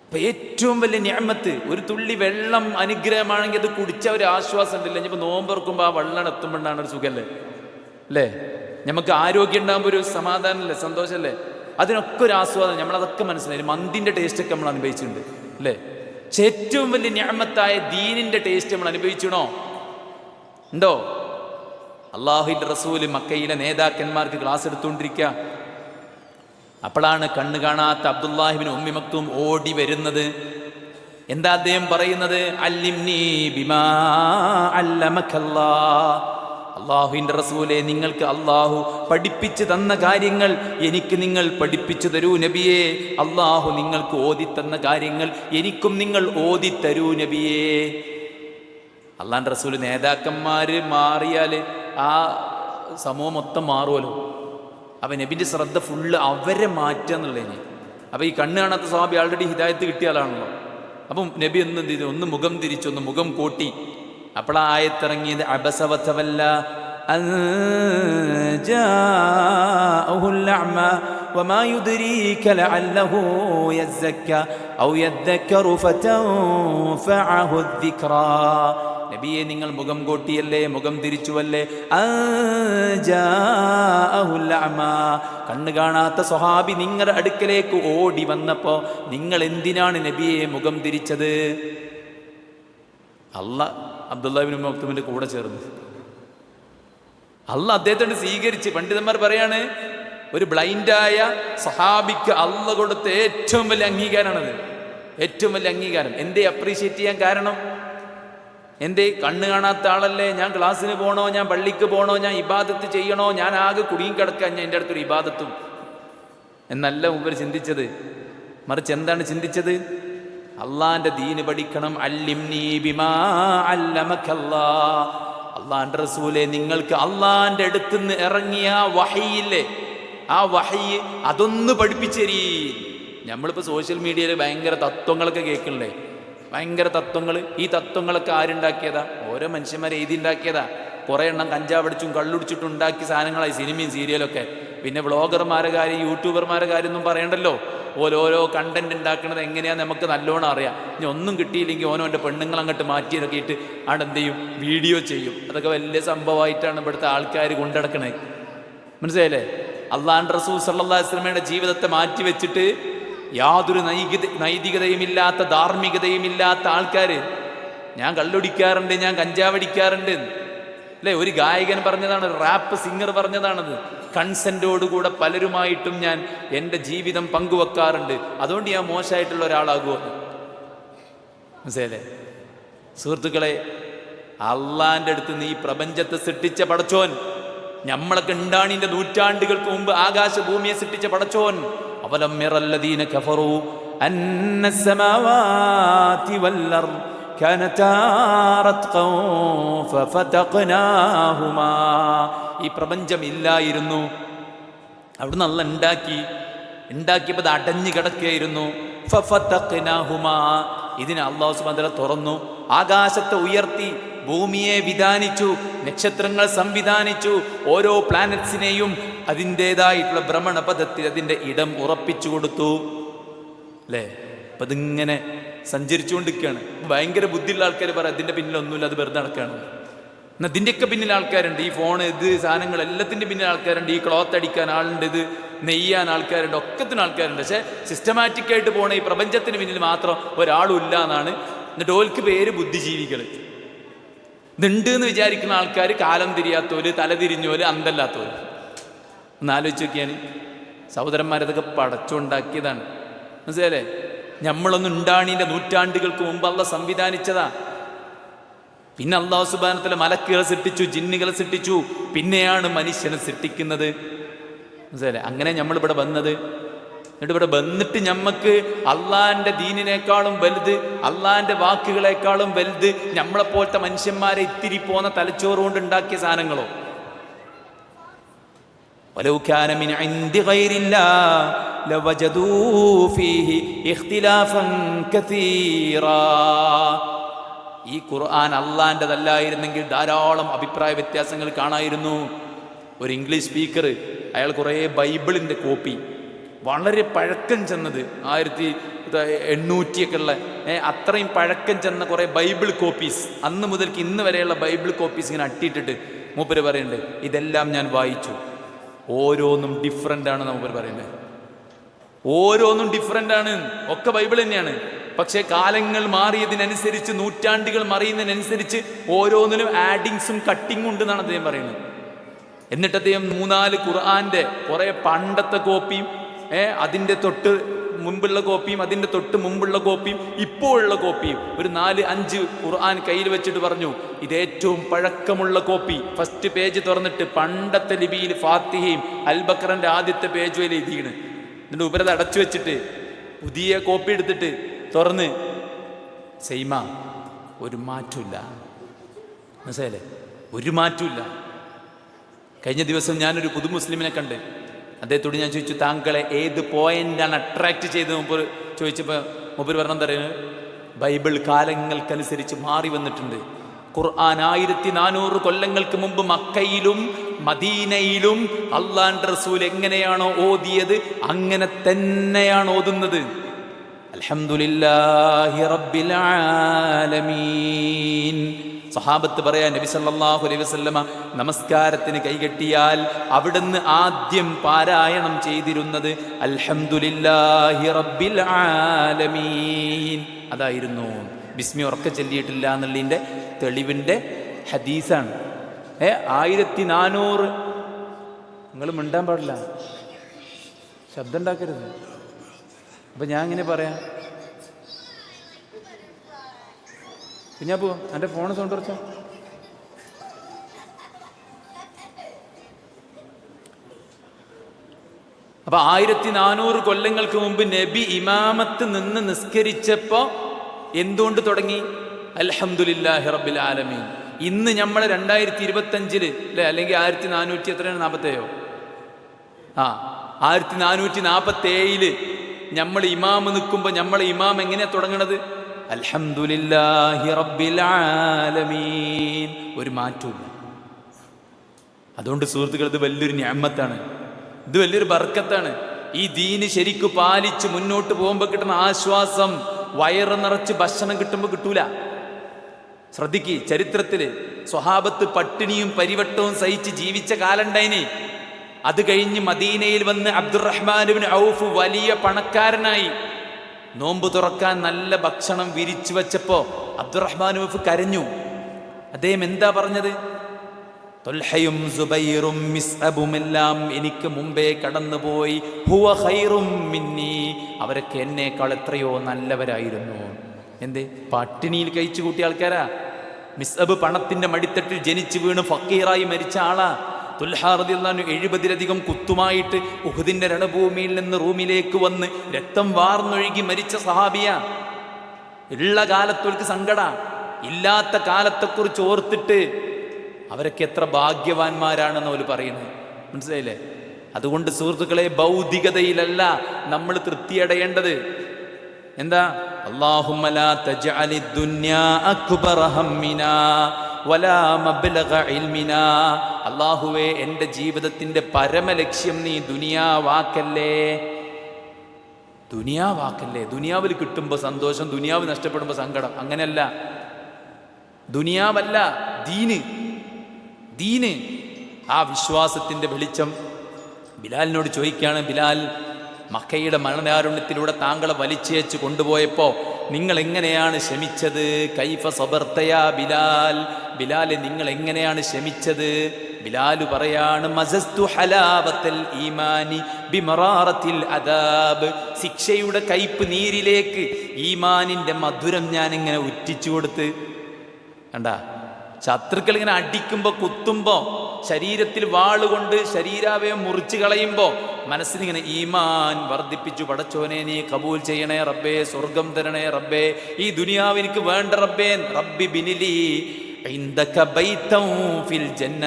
അപ്പൊ ഏറ്റവും വലിയ നിഅമത്ത് ഒരു തുള്ളി വെള്ളം അനുഗ്രഹമാണെങ്കിൽ അത് കുടിച്ച ഒരു ആശ്വാസം ഉണ്ടല്ലോ. ഇനിയിപ്പോൾ നോമ്പുറക്കുമ്പോൾ ആ വെള്ളം എത്തുമ്പോഴാണ് ഒരു സുഖമല്ലേ അല്ലേ? നമുക്ക് ആരോഗ്യം ഉണ്ടാകുമ്പോൾ ഒരു സമാധാനമല്ലേ, സന്തോഷമല്ലേ? അതിനൊക്കെ ഒരു ആസ്വാദനം, നമ്മളതൊക്കെ മനസ്സിലായി. മന്തിൻ്റെ ടേസ്റ്റൊക്കെ നമ്മൾ അനുഭവിച്ചിട്ടുണ്ട് അല്ലേ? പക്ഷെ ഏറ്റവും വലിയ നിഅമത്തായ ദീനിൻ്റെ ടേസ്റ്റ് നമ്മൾ അനുഭവിച്ചണോ? ഉണ്ടോ? അള്ളാഹുവിൻ്റെ റസൂല് മക്കയിലെ നേതാക്കന്മാർക്ക് ക്ലാസ് എടുത്തുകൊണ്ടിരിക്കുക. അപ്പോഴാണ് കണ്ണ് കാണാത്ത അബ്ദുല്ലാഹിബ്നു ഉമ്മി മക്തൂം ഓടി വരുന്നത്. എന്താ അദ്ദേഹം പറയുന്നത്? അല്ലിംനി ബിമാ അല്ലമക്കല്ലാഹ്. അള്ളാഹുവിൻ്റെ റസൂലെ, നിങ്ങൾക്ക് അള്ളാഹു പഠിപ്പിച്ചു തന്ന കാര്യങ്ങൾ എനിക്ക് നിങ്ങൾ പഠിപ്പിച്ചു തരൂ നബിയേ. അള്ളാഹു നിങ്ങൾക്ക് ഓതിത്തന്ന കാര്യങ്ങൾ എനിക്കും നിങ്ങൾ ഓതിത്തരൂ നബിയേ. അള്ളാഹിൻ്റെ റസൂല് നേതാക്കന്മാർ മാറിയാൽ ആ സമൂഹം മൊത്തം മാറുമല്ലോ. അപ്പം നബിൻ്റെ ശ്രദ്ധ ഫുള്ള് അവരെ മാറ്റുക എന്നുള്ളതിന്. അപ്പം ഈ കണ്ണ് കാണാത്ത സ്വഹാബി ആൾറെഡി ഹിദായത്ത് കിട്ടിയ ആളാണല്ലോ. അപ്പം നബി എന്ത് ചെയ്തു? ഒന്ന് മുഖം തിരിച്ചു, ഒന്ന് മുഖം കൂട്ടി. അപ്പോഴാ ആയത്തിറങ്ങിയത് അബസ വതവല്ല അൻ ജാഅഹുൽ അഅമ വമാ യുദ്രീക ലഅല്ലഹു യസ്സക്ക ഔ യദ്ദക്കറു ഫതൻഫഅഹു الذിക്റാ. നബിയെ, നിങ്ങൾ മുഖം കോട്ടിയല്ലേ, മുഖം തിരിച്ചുവല്ലേ? കണ്ണ് കാണാത്ത സ്വഹാബി നിങ്ങളുടെ അടുക്കലേക്ക് ഓടി വന്നപ്പോ നിങ്ങൾ എന്തിനാണ് നബിയെ മുഖം തിരിച്ചത്? അള്ളാഹ് അബ്ദുല്ലാഹിബ്നു മക്തൂമിന്റെ കൂടെ ചേർന്ന് അള്ളാഹ് അദ്ദേഹത്തോട് സ്വീകരിച്ച്. പണ്ഡിതന്മാർ പറയാണ്, ഒരു ബ്ലൈൻഡായ സ്വഹാബിക്ക് അള്ളാഹ് കൊടുത്ത ഏറ്റവും വലിയ അംഗീകാരമാണത്. ഏറ്റവും വലിയ അംഗീകാരം. എന്തേ അപ്രീഷിയേറ്റ് ചെയ്യാൻ കാരണം? എന്തേ? കണ്ണ് കാണാത്ത ആളല്ലേ, ഞാൻ ക്ലാസ്സിന് പോകണോ, ഞാൻ പള്ളിക്ക് പോകണോ, ഞാൻ ഇബാദത്ത് ചെയ്യണോ, ഞാൻ ആകെ കുടുങ്ങി കിടക്കാൻ, ഞാൻ എൻ്റെ അടുത്തൊരു ഇബാദത്തും എന്നല്ല മുമ്പ് ചിന്തിച്ചത്. മറിച്ച് എന്താണ് ചിന്തിച്ചത്? അള്ളാന്റെ ദീന് പഠിക്കണം. അല്ലിംനി ബിമാ അല്ലമക്കല്ലാഹ്. അള്ളാന്റെ റസൂലെ, നിങ്ങൾക്ക് അള്ളാന്റെ അടുത്തുനിന്ന് ഇറങ്ങിയ വഹയില്ലേ, ആ വഹയ് അതൊന്ന് പഠിപ്പിച്ചു തരീ. നമ്മളിപ്പോൾ സോഷ്യൽ മീഡിയയിൽ ഭയങ്കര തത്വങ്ങളൊക്കെ കേൾക്കണില്ലേ, ഭയങ്കര തത്വങ്ങൾ. ഈ തത്വങ്ങളൊക്കെ ആരുണ്ടാക്കിയതാ? ഓരോ മനുഷ്യന്മാരെ എഴുതി ഉണ്ടാക്കിയതാ. കുറേ എണ്ണം കഞ്ചാവടിച്ചും കള്ളുടിച്ചിട്ടും ഉണ്ടാക്കിയ സാധനങ്ങളായി സിനിമയും സീരിയലൊക്കെ. പിന്നെ വ്ളോഗർമാരെ കാര്യം, യൂട്യൂബർമാരെ കാര്യമൊന്നും പറയണ്ടല്ലോ. ഓരോരോ കണ്ടന്റ് ഉണ്ടാക്കുന്നത് എങ്ങനെയാന്ന് നമുക്ക് നല്ലോണം അറിയാം. ഇനി ഒന്നും കിട്ടിയില്ലെങ്കിൽ ഓനോൻ്റെ പെണ്ണുങ്ങൾ അങ്ങോട്ട് മാറ്റിയൊക്കെ ഇട്ട് അവിടെ എന്ത് ചെയ്യും? വീഡിയോ ചെയ്യും. അതൊക്കെ വലിയ സംഭവമായിട്ടാണ് ഇവിടുത്തെ ആൾക്കാർ കൊണ്ടടക്കണേ. മനസ്സിലായില്ലേ? അള്ളാഹുവിൻ്റെ റസൂൽ സല്ലല്ലാഹു അലൈഹി വസല്ലമയുടെ ജീവിതത്തെ മാറ്റി വെച്ചിട്ട് യാതൊരു നൈതികതയുമില്ലാത്ത, ധാർമ്മികതയുമില്ലാത്ത ആൾക്കാർ, ഞാൻ കള്ളുടിക്കാറുണ്ട്, ഞാൻ കഞ്ചാവടിക്കാറുണ്ട് അല്ലേ? ഒരു ഗായകൻ പറഞ്ഞതാണ്, റാപ്പ് സിംഗർ പറഞ്ഞതാണത്. കൺസെൻറ്റോടുകൂടെ പലരുമായിട്ടും ഞാൻ എൻ്റെ ജീവിതം പങ്കുവെക്കാറുണ്ട്, അതുകൊണ്ട് ഞാൻ മോശമായിട്ടുള്ള ഒരാളാകുമോ? മനസ്സിലല്ലേ സുഹൃത്തുക്കളെ? അള്ളാൻ്റെ അടുത്ത് നിന്ന് ഈ പ്രപഞ്ചത്തെ സൃഷ്ടിച്ച പടച്ചോൻ, നമ്മളൊക്കെ ഉണ്ടാണിൻ്റെ നൂറ്റാണ്ടുകൾക്ക് മുമ്പ് ആകാശഭൂമിയെ സൃഷ്ടിച്ച പടച്ചോൻ. അവലം യറല്ലദീന കഫറൂ അന്നസ് സമാവാതി വൽ അർദ് കാനതാ റത്ഖൻ ഫഫതഖ്നാഹുമാ. ഈ പ്രപഞ്ചം ഇല്ലായിരുന്നു, അവിടുന്ന് അല്ലാഹ് ഉണ്ടാക്കിയപ്പോൾ അത് അടഞ്ഞു കിടക്കുകയായിരുന്നു. ഫഫതഖ്നാഹുമാ, ഇതിനെ അല്ലാഹു സുബ്ഹാനഹു വ തആല തുറന്നു. ആകാശത്തെ ഉയർത്തി, ഭൂമിയെ വിധാനിച്ചു, നക്ഷത്രങ്ങൾ സംവിധാനിച്ചു, ഓരോ പ്ലാനറ്റ്സിനെയും അതിൻ്റെതായിട്ടുള്ള ഭ്രമണപഥത്തിൽ അതിൻ്റെ ഇടം ഉറപ്പിച്ചു കൊടുത്തു അല്ലേ? അപ്പം അതിങ്ങനെ സഞ്ചരിച്ചുകൊണ്ടിരിക്കുകയാണ്. ഭയങ്കര ബുദ്ധിയുള്ള ആൾക്കാർ പറയാം അതിൻ്റെ പിന്നിലൊന്നുമില്ല, അത് വെറുതെ നടക്കുകയാണ്. എന്നാൽ ഇതിൻ്റെയൊക്കെ പിന്നിൽ ആൾക്കാരുണ്ട്. ഈ ഫോൺ, ഇത് സാധനങ്ങൾ എല്ലാത്തിൻ്റെ പിന്നിൽ ആൾക്കാരുണ്ട്. ഈ ക്ലോത്ത് അടിക്കാൻ ആളുണ്ട്, ഇത് നെയ്യാൻ ആൾക്കാരുണ്ട്, ഒക്കത്തിന് ആൾക്കാരുണ്ട്. പക്ഷേ സിസ്റ്റമാറ്റിക്കായിട്ട് പോണ ഈ പ്രപഞ്ചത്തിന് പിന്നിൽ മാത്രം ഒരാളും ഇല്ല എന്നാണ്. എന്നിട്ട് ഓൽക്ക് പേര് ബുദ്ധിജീവികൾ. ഇതുണ്ട് എന്ന് വിചാരിക്കുന്ന ആൾക്കാർ കാലം തിരിയാത്തോല്, തലതിരിഞ്ഞോല്, അന്തല്ലാത്തോല്. ഒന്ന് ആലോചിച്ച് നോക്കിയാൽ സഹോദരന്മാരതൊക്കെ പടച്ചുണ്ടാക്കിയതാണ്. മനസ്സിലല്ലേ? നമ്മളൊന്നും ഉണ്ടാണീൻ്റെ നൂറ്റാണ്ടുകൾക്ക് മുമ്പ് അള്ളാഹ് സംവിധാനിച്ചതാ. പിന്നെ അല്ലാഹു സുബ്ഹാനഹു വ തആല മലക്കുകളെ സൃഷ്ടിച്ചു, ജിന്നുകളെ സൃഷ്ടിച്ചു, പിന്നെയാണ് മനുഷ്യനെ സൃഷ്ടിക്കുന്നത്. മനസ്സിലായില്ലേ? അങ്ങനെ നമ്മളിവിടെ വന്നത്. എന്നിട്ട് ഇവിടെ വന്നിട്ട് ഞമ്മക്ക് അള്ളാന്റെ ദീനിനേക്കാളും വലുത്, അള്ളാന്റെ വാക്കുകളെക്കാളും വലുത് നമ്മളെപ്പോലത്തെ മനുഷ്യന്മാരെ ഇത്തിരി പോന്ന തലച്ചോറ് കൊണ്ട് ഉണ്ടാക്കിയ സാധനങ്ങളോ? വലൗ കാന മിൻ ഇൻദി ഗൈരില്ലാഹ് ലവജദൂ ഫീഹി ഇഖ്തിലാഫൻ കസീറാ. ഈ ഖുർആൻ അള്ളാന്റെതല്ലായിരുന്നെങ്കിൽ ധാരാളം അഭിപ്രായ വ്യത്യാസങ്ങൾ കാണായിരുന്നു. ഒരു ഇംഗ്ലീഷ് സ്പീക്കർ, അയാൾ കുറേ ബൈബിളിൻ്റെ കോപ്പി, വളരെ പഴക്കം ചെന്നത് 1800 ഉള്ള അത്രയും പഴക്കം ചെന്ന കുറേ ബൈബിൾ കോപ്പീസ്, അന്ന് മുതൽക്ക് ഇന്ന് വരെയുള്ള ബൈബിൾ കോപ്പീസ് ഇങ്ങനെ അട്ടിയിട്ടിട്ട് മൂപ്പര് പറയുന്നുണ്ട്, ഇതെല്ലാം ഞാൻ വായിച്ചു, ഓരോന്നും ഡിഫറൻ്റ് ആണ്. മൂപ്പര് പറയുന്നത് ഓരോന്നും ഡിഫറൻ്റ് ആണ്, ഒക്കെ ബൈബിൾ തന്നെയാണ്. പക്ഷേ കാലങ്ങൾ മാറിയതിനനുസരിച്ച്, നൂറ്റാണ്ടുകൾ മറിയുന്നതിനനുസരിച്ച് ഓരോന്നിനും ആഡിങ്സും കട്ടിങ്ങും ഉണ്ടെന്നാണ് അദ്ദേഹം പറയുന്നത്. എന്നിട്ട് അദ്ദേഹം 3-4 ഖുർആന്റെ കുറേ പണ്ടത്തെ കോപ്പിയും അതിൻ്റെ തൊട്ട് മുൻപുള്ള കോപ്പിയും അതിൻ്റെ തൊട്ട് മുമ്പുള്ള കോപ്പിയും ഇപ്പോഴുള്ള കോപ്പിയും ഒരു 4-5 ഖുർആൻ കയ്യിൽ വെച്ചിട്ട് പറഞ്ഞു, ഇത് ഏറ്റവും പഴക്കമുള്ള കോപ്പി. ഫസ്റ്റ് പേജ് തുറന്നിട്ട് പണ്ടത്തെ ലിപിയിൽ ഫാത്തിഹയും അൽ-ബഖറന്റെ ആദ്യത്തെ പേജ് വരെ എഴുതിയാണ്. എന്നിട്ട് ഉപരത് അടച്ചു വെച്ചിട്ട് പുതിയ കോപ്പി എടുത്തിട്ട് തുറന്ന് സെയ്മ, ഒരു മാറ്റമില്ല. മനസ്സിലായില്ലേ? ഒരു മാറ്റമില്ല. കഴിഞ്ഞ ദിവസം ഞാനൊരു പുതു മുസ്ലിമിനെ കണ്ട് അദ്ദേഹത്തോട് ഞാൻ ചോദിച്ചു, താങ്കളെ ഏത് പോയിന്റാണ് അട്രാക്ട് ചെയ്തത് മുമ്പ് ചോദിച്ചപ്പോൾ മുമ്പ് പറഞ്ഞെന്താ പറയുന്നത്, ബൈബിൾ കാലങ്ങൾക്കനുസരിച്ച് മാറി വന്നിട്ടുണ്ട്. ഖുർആൻ 1400 കൊല്ലങ്ങൾക്ക് മുമ്പ് മക്കയിലും മദീനയിലും അള്ളാന്റെ റസൂൽ എങ്ങനെയാണോ ഓതിയത് അങ്ങനെ തന്നെയാണ് ഓതുന്നത്. അൽഹംദുലില്ലാഹി റബ്ബിൽ ആലമീൻ. സഹാബത്ത് പറയാ, നബി സല്ലല്ലാഹു അലൈഹി വസല്ലമ നമസ്കാരത്തിന് കൈകെട്ടിയാൽ അവിടുന്ന് ആദ്യം പാരായണം ചെയ്തിരുന്നത് അൽഹംദുലില്ലാഹി റബ്ബിൽ ആലമീൻ. അതായിരുന്നു. ബിസ്മി ഉറക്കെ ചൊല്ലിയിട്ടില്ല എന്നുള്ളതിൻ്റെ തെളിവിൻ്റെ ഹദീസാണ്. 1400. നിങ്ങൾ മിണ്ടാൻ പാടില്ല, ശബ്ദം ഉണ്ടാക്കരുത്. അപ്പം ഞാൻ ഇങ്ങനെ പറയാം, പിന്നെ പോവാം. എൻ്റെ ഫോണ് സൗണ്ട് കുറച്ചോ. അപ്പൊ 1400 കൊല്ലങ്ങൾക്ക് മുമ്പ് നബി ഇമാമത്ത് നിന്ന് നിസ്കരിച്ചപ്പോ എന്തുകൊണ്ട് തുടങ്ങി? അൽഹംദുലില്ലാഹി റബ്ബിൽ ആലമീൻ. ഇന്ന് നമ്മളെ 2025 അല്ലെ, അല്ലെങ്കിൽ 1400 എത്രയാണ്, 47 1447 നമ്മൾ ഇമാമ് നിൽക്കുമ്പോൾ നമ്മളെ ഇമാം എങ്ങനെയാ തുടങ്ങണത്? അൽഹംദുലില്ലാഹി റബ്ബിൽ ആലമീൻ. ഒരു മാറ്റമില്ല. അതുകൊണ്ട് സുഹൃത്തുക്കൾ, ഇത് വലിയൊരു നിഅമത്താണ്, ഇത് വലിയൊരു ബർക്കത്താണ്. ഈ ദീന് ശരിക്കു പാലിച്ച് മുന്നോട്ട് പോകുമ്പോൾ കിട്ടുന്ന ആശ്വാസം വയറ് നിറച്ച് ഭക്ഷണം കിട്ടുമ്പോൾ കിട്ടൂല. ശ്രദ്ധിക്ക്, ചരിത്രത്തില് സ്വഹാബത്ത് പട്ടിണിയും പരിവട്ടവും സഹിച്ച് ജീവിച്ച കാലുണ്ടായിന്. അത് കഴിഞ്ഞ് മദീനയിൽ വന്ന് അബ്ദുറഹ്മാൻ ഇബ്നു ഔഫ് വലിയ പണക്കാരനായി. നോമ്പ് തുറക്കാൻ നല്ല ഭക്ഷണം വിരിച്ചു വെച്ചപ്പോ അബ്ദുറഹ്മാൻ ഔഫ് കരഞ്ഞു. അദ്ദേഹം എന്താ പറഞ്ഞത്? തൊൽഹയും സുബൈറും മിസ്അബും എല്ലാം എനിക്ക് മുമ്പേ കടന്നുപോയി, ഹുവ ഖൈറും മിന്നി, അവരൊക്കെ എന്നേക്കാൾ എത്രയോ നല്ലവരായിരുന്നു. എന്തേ? പട്ടിണിയിൽ കഴിച്ചു കൂട്ടിയ ആൾക്കാരാ. മിസ്അബ് പണത്തിന്റെ മടിത്തട്ടിൽ ജനിച്ചു വീണ് ഫക്കീറായി മരിച്ച ആളാ. തുൽഹാ റളിയല്ലാഹു അൻഹു 70ലധികം കുത്തുമായിട്ട് ഉഹുദിന്റെ രണഭൂമിയിൽ നിന്ന് റൂമിലേക്ക് വന്ന് രക്തം വാർന്നൊഴുകി മരിച്ച സഹാബിയ. ഉള്ള കാലത്തോൾക്ക് സങ്കട, ഇല്ലാത്ത കാലത്തെക്കുറിച്ച് ഓർത്തിട്ട് അവരൊക്കെ എത്ര ഭാഗ്യവാന്മാരാണെന്ന് അവർ പറയുന്നത്. മനസ്സിലായില്ലേ? അതുകൊണ്ട് സുഹൃത്തുക്കളെ, ഭൗതികതയിലല്ല നമ്മൾ തൃപ്തിയടയേണ്ടത്. എന്താ? അല്ലാഹുമ്മ ലാ തജ്അലിദ് ദുനിയാ അക്ബറ ഹമ്മിനാ വലാ മബ്ലഗ ഇൽമിനാ. അല്ലാഹുവേ, എൻ്റെ ജീവിതത്തിൻ്റെ പരമലക്ഷ്യം നീ ദുനിയാവാക്കല്ലേ, ദുനിയാവാക്കല്ലേ. ദുനിയാവിൽ കിട്ടുമ്പോൾ സന്തോഷം, ദുനിയാവ് നഷ്ടപ്പെടുമ്പോൾ സങ്കടം. അങ്ങനെയല്ല. ദുനിയാവല്ല, ദീന്. ദീന്, ആ വിശ്വാസത്തിൻ്റെ വെളിച്ചം. ബിലാലിനോട് ചോദിക്കുകയാണ്, ബിലാൽ, മക്കയുടെ മരണകാരുണ്യത്തിലൂടെ താങ്കളെ വലിച്ചേച്ച് കൊണ്ടുപോയപ്പോൾ നിങ്ങൾ എങ്ങനെയാണ് ശമിച്ചത്? കൈഫ സബർത്തയാ ബിലാൽ, ബിലാലെ നിങ്ങൾ എങ്ങനെയാണ് ശമിച്ചത്? ബിലാൽ പറയാണ്, മസസ്തു ഹലാവത്തൽ ഈമാനി ബിമറാറത്തിൽ അദാബ്. ശിക്ഷയുടെ കയ്പ് നീരിലേക്ക് ഈമാനിൻ്റെ മധുരം ഞാൻ ഇങ്ങനെ ഉറ്റിച്ചു കൊടുത്ത്. കണ്ടാ, ശത്രുക്കൾ ഇങ്ങനെ അടിക്കുമ്പോൾ കുത്തുമ്പോൾ ശരീരത്തിൽ വാളുകൊണ്ട് ശരീരാവയം മുറിച്ച് കളയുമ്പോൾ മനസ്സിനിങ്ങനെ ഈമാൻ വർദ്ധിപ്പിച്ചു, പടച്ചോനെ നീ കബൂൽ ചെയ്യണേ റബ്ബേ, സ്വർഗം തരണേ റബ്ബേ, ഈ ദുനിയാവ് എനിക്ക് വേണ്ട റബ്ബേ, റബ്ബി ബിനിലി ഇൻദക ബൈതൻ ഫിൽ ജന്ന,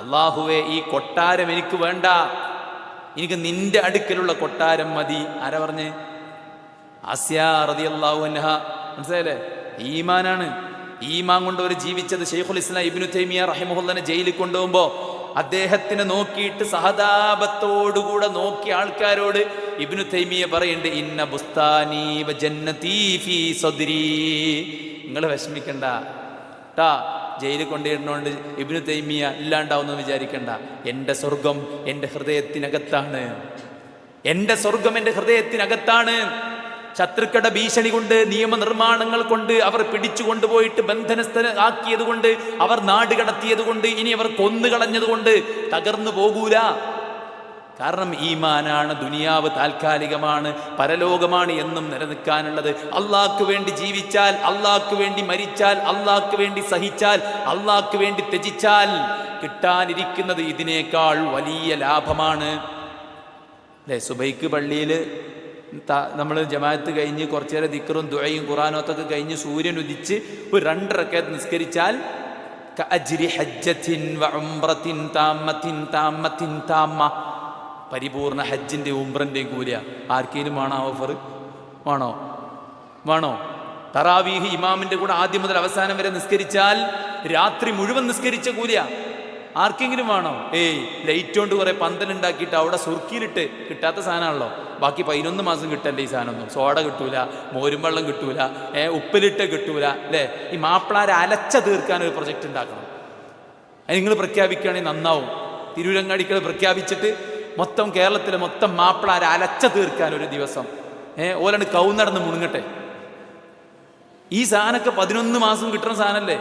അല്ലാഹുവേ ഈ കൊട്ടാരം എനിക്ക് വേണ്ട, എനിക്ക് നിന്റെ അടുക്കലുള്ള കൊട്ടാരം മതി. ആരാ പറഞ്ഞേ? ആസിയ റളിയല്ലാഹു അൻഹ. മനസ്സിലായില്ലേ? ഈമാനാണ്. ഈമാൻ കൊണ്ട് അവർ ജീവിച്ചത്. ശൈഖുൽ ഇസ്ലാം ഇബ്നു തൈമിയ റഹിമഹുല്ലാഹനെ ജയിലിൽ കൊണ്ടുപോകുമ്പോൾ അദ്ദേഹത്തിനെ നോക്കിയിട്ട് സഹതാപത്തോടുകൂടെ നോക്കിയ ആൾക്കാരോട് ഇബ്നു തൈമിയ പറയുന്നുണ്ട്, ഇന്ന ബുസ്താനി വ ജന്നതി ഫീ സദ്രി, നിങ്ങൾ വിഷമിക്കണ്ട ട്ടാ, ജയിലിൽ കൊണ്ടിരുന്നോണ്ട് ഇബ്നു തൈമിയ ഇല്ലാണ്ടാവുന്നു വിചാരിക്കണ്ട. എൻ്റെ സ്വർഗം എൻ്റെ ഹൃദയത്തിനകത്താണ്, എൻ്റെ സ്വർഗം എൻ്റെ ഹൃദയത്തിനകത്താണ്. ശത്രുക്കളുടെ ഭീഷണി കൊണ്ട്, നിയമനിർമ്മാണങ്ങൾ കൊണ്ട്, അവർ പിടിച്ചു കൊണ്ടുപോയിട്ട് ബന്ധനസ്ഥനാക്കിയത് കൊണ്ട്, അവർ നാട് കടത്തിയത് കൊണ്ട്, ഇനി അവർ കൊന്നുകളഞ്ഞത് കൊണ്ട് തകർന്നു പോകൂല. കാരണം ഈമാനാണ്. ദുനിയാവ് താൽക്കാലികമാണ്, പരലോകമാണ് എന്നും നിലനിൽക്കാനുള്ളത്. അള്ളാഹ്ക്ക് വേണ്ടി ജീവിച്ചാൽ, അള്ളാഹ്ക്ക് വേണ്ടി മരിച്ചാൽ, അള്ളാഹ്ക്ക് വേണ്ടി സഹിച്ചാൽ, അള്ളാഹ്ക്ക് വേണ്ടി ത്യജിച്ചാൽ കിട്ടാനിരിക്കുന്നത് ഇതിനേക്കാൾ വലിയ ലാഭമാണ്. അല്ലേ? സുബൈക്ക് പള്ളിയിൽ നമ്മൾ ജമാഅത്ത് കഴിഞ്ഞ് കുറച്ചു നേരം ദിക്റും ദുആയും ഖുർആനോത്തൊക്കെ കഴിഞ്ഞ് സൂര്യൻ ഉദിച്ച് ഒരു 2 റക്അത്ത് നിസ്കരിച്ചാൽ കഅജ്രി ഹജ്ജത്തിൻ വ ഉംറത്തിൻ താമ്മത്തിൻ താമ്മത്തിൻ താമ്മ, പരിപൂർണ ഹജ്ജിൻ്റെ ഉംറൻ്റെയും കൂലിയ. ആർക്കേലും വേണോ ഓഫർ? വേണോ? തറാവീഹ് ഇമാമിൻ്റെ കൂടെ ആദ്യം മുതൽ അവസാനം വരെ നിസ്കരിച്ചാൽ രാത്രി മുഴുവൻ നിസ്കരിച്ച കൂലിയ. ആർക്കെങ്കിലും വേണോ? ലൈറ്റ് കൊണ്ട് കുറെ പന്തലുണ്ടാക്കിയിട്ട് അവിടെ സുർക്കിയിലിട്ട്, കിട്ടാത്ത സാധനമാണല്ലോ, ബാക്കി 11 മാസം കിട്ടല്ലേ ഈ സാധനമൊന്നും. സോഡ കിട്ടൂല, മോരും വെള്ളം കിട്ടൂല, ഉപ്പിലിട്ട് കിട്ടൂല. അല്ലേ? ഈ മാപ്പിളാരെ അലച്ച തീർക്കാൻ ഒരു പ്രൊജക്റ്റ് ഉണ്ടാക്കണം. അത് നിങ്ങൾ പ്രഖ്യാപിക്കുകയാണെങ്കിൽ നന്നാവും. തിരൂരങ്ങാടിക്കൾ പ്രഖ്യാപിച്ചിട്ട് മൊത്തം കേരളത്തിലെ മൊത്തം മാപ്പിളാരെ അലച്ച തീർക്കാൻ ഒരു ദിവസം ഓലാണ് കൗന്നടന്ന് മുണുങ്ങട്ടെ. ഈ സാധനമൊക്കെ 11 മാസം കിട്ടുന്ന സാധനമല്ലേ?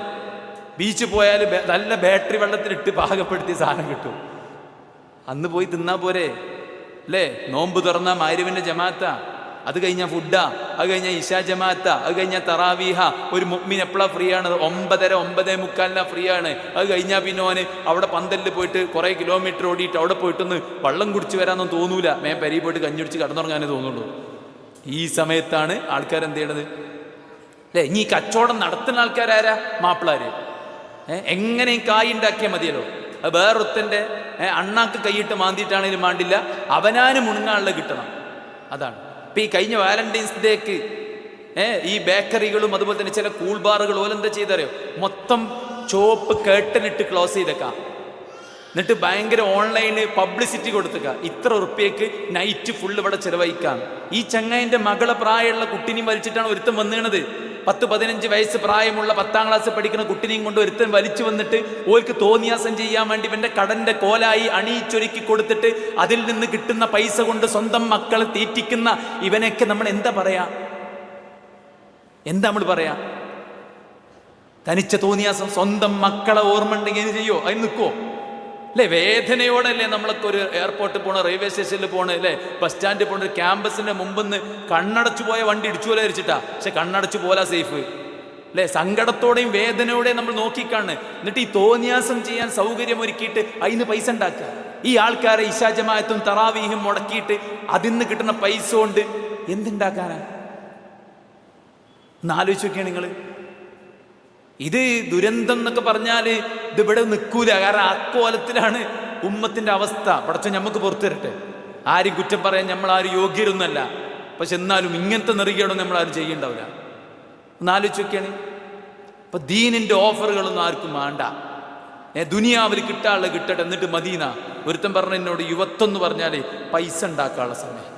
ബീച്ച് പോയാൽ നല്ല ബാറ്ററി വെള്ളത്തിലിട്ട് പാകപ്പെടുത്തിയ സാധനം കിട്ടും. അന്ന് പോയി തിന്നാ പോരെ? അല്ലേ? നോമ്പ് തുറന്ന മഗ്‌രിബിന്റെ ജമാഅത്താ, അത് കഴിഞ്ഞാൽ ഫുഡാ, അത് കഴിഞ്ഞാൽ ഇശാ ജമാഅത്താ, അത് കഴിഞ്ഞാൽ തറാവീഹ. ഒരു മുഅ്മിൻ എപ്പോഴാ ഫ്രീ ആണ്? 9:30 9:45 ഫ്രീ ആണ്. അത് കഴിഞ്ഞാൽ പിന്നെ ഓന് അവിടെ പന്തലിൽ പോയിട്ട് കുറേ കിലോമീറ്റർ ഓടിയിട്ട് അവിടെ പോയിട്ടൊന്ന് വെള്ളം കുടിച്ച് വരാനൊന്നും തോന്നൂല. പെരി പോയിട്ട് കഞ്ഞുടിച്ച് കടന്നുറങ്ങാനേ തോന്നുള്ളൂ. ഈ സമയത്താണ് ആൾക്കാരെന്ത് ചെയ്യണത്? അല്ലേ? ഇനി കച്ചവടം നടത്തുന്ന ആൾക്കാരാരാ? മാപ്പിളാര്. എങ്ങനെയും കായ് ഉണ്ടാക്കിയാൽ മതിയല്ലോ. അത് വേറൊരുത്തൻ്റെ അണ്ണാക്ക് കൈയിട്ട് മാന്തിയിട്ടാണെങ്കിലും വേണ്ടില്ല, അവനാന് മുണുങ്ങാനുള്ള കിട്ടണം. അതാണ് ഇപ്പം ഈ കഴിഞ്ഞ വാലന്റൈൻസ് ഡേക്ക് ഈ ബേക്കറികളും അതുപോലെ തന്നെ ചില കൂൾ ബാറുകളും ഓലെന്താ ചെയ്തറിയോ? മൊത്തം ചോപ്പ് കേട്ടനിട്ട് ക്ലോസ് ചെയ്തേക്കാം. എന്നിട്ട് ഭയങ്കര ഓൺലൈന് പബ്ലിസിറ്റി കൊടുത്തേക്കാം. ഇത്ര ഉറുപ്പ്യക്ക് നൈറ്റ് ഫുള്ള് ഇവിടെ ചിലവഴിക്കാം. ഈ ചങ്ങായിൻ്റെ മകളെ പ്രായമുള്ള കുട്ടിനെയും വലിച്ചിട്ടാണ് ഒരുത്തൻ വന്നിണത്. 10-15 വയസ്സ് പ്രായമുള്ള 10ാം ക്ലാസ് പഠിക്കുന്ന കുട്ടിനെയും കൊണ്ട് ഒരുത്തൻ വലിച്ചു വന്നിട്ട് ഓർക്ക് തോന്നിയാസം ചെയ്യാൻ വേണ്ടി ഇവന്റെ കടന്റെ കോലായി അണിയിച്ചൊരുക്കി കൊടുത്തിട്ട് അതിൽ നിന്ന് കിട്ടുന്ന പൈസ കൊണ്ട് സ്വന്തം മക്കളെ തീറ്റിക്കുന്ന ഇവനൊക്കെ നമ്മൾ എന്താ നമ്മൾ പറയാ? തനിച്ച തോന്നിയാസം സ്വന്തം മക്കളെ ഓർമ്മ ഉണ്ടെങ്കിൽ ചെയ്യോ? അതിന് നിൽക്കുവോ? അല്ലേ? വേദനയോടല്ലേ നമ്മളൊക്കെ ഒരു എയർപോർട്ടിൽ പോണ, റെയിൽവേ സ്റ്റേഷനിൽ പോണ, അല്ലേ, ബസ് സ്റ്റാൻഡിൽ പോണ, ക്യാമ്പസിന്റെ മുമ്പിന്ന് കണ്ണടച്ചു പോയ വണ്ടി ഇടിച്ചു പോലെ ധരിച്ചിട്ടാ. പക്ഷെ കണ്ണടച്ചു പോലാ സേഫ്. അല്ലേ? സങ്കടത്തോടെയും വേദനയോടെയും നമ്മൾ നോക്കിക്കാണ്. എന്നിട്ട് ഈ തോന്നിയാസം ചെയ്യാൻ സൗകര്യം ഒരുക്കിയിട്ട് അതിന് പൈസ ഉണ്ടാക്കുക. ഈ ആൾക്കാരെ ഇശാ ജമാഅത്തും തറാവീഹും മുടക്കിയിട്ട് അതിൽ നിന്ന് കിട്ടുന്ന പൈസ കൊണ്ട് എന്തുണ്ടാക്കാനാ? എന്നാലോചിച്ച് നോക്കിയാണ് നിങ്ങൾ. ഇത് ദുരന്തം എന്നൊക്കെ പറഞ്ഞാൽ ഇതിവിടെ നിൽക്കൂല. കാരണം അക്കോലത്തിലാണ് ഉമ്മത്തിന്റെ അവസ്ഥ. പടച്ചോൻ നമുക്ക് പുറത്തു തരട്ടെ. ആരും കുറ്റം പറയാൻ നമ്മളാരും യോഗ്യരൊന്നല്ല. പക്ഷെ എന്നാലും ഇങ്ങനത്തെ നെറുകേടൊന്നും നമ്മളാരും ചെയ്യണ്ടാവില്ല. ഒന്നാലോചിച്ച് നോക്കിയാണ്. അപ്പൊ ദീനിന്റെ ഓഫറുകളൊന്നും ആർക്കും വേണ്ട. ദുനിയാവിൽ കിട്ടാനുള്ള കിട്ടട്ടെ, എന്നിട്ട് മദീന. ഒരുത്തൻ പറഞ്ഞ എന്നോട്, യുവത്വം എന്ന് പറഞ്ഞാൽ പൈസ ഉണ്ടാക്കാനുള്ള സമയം.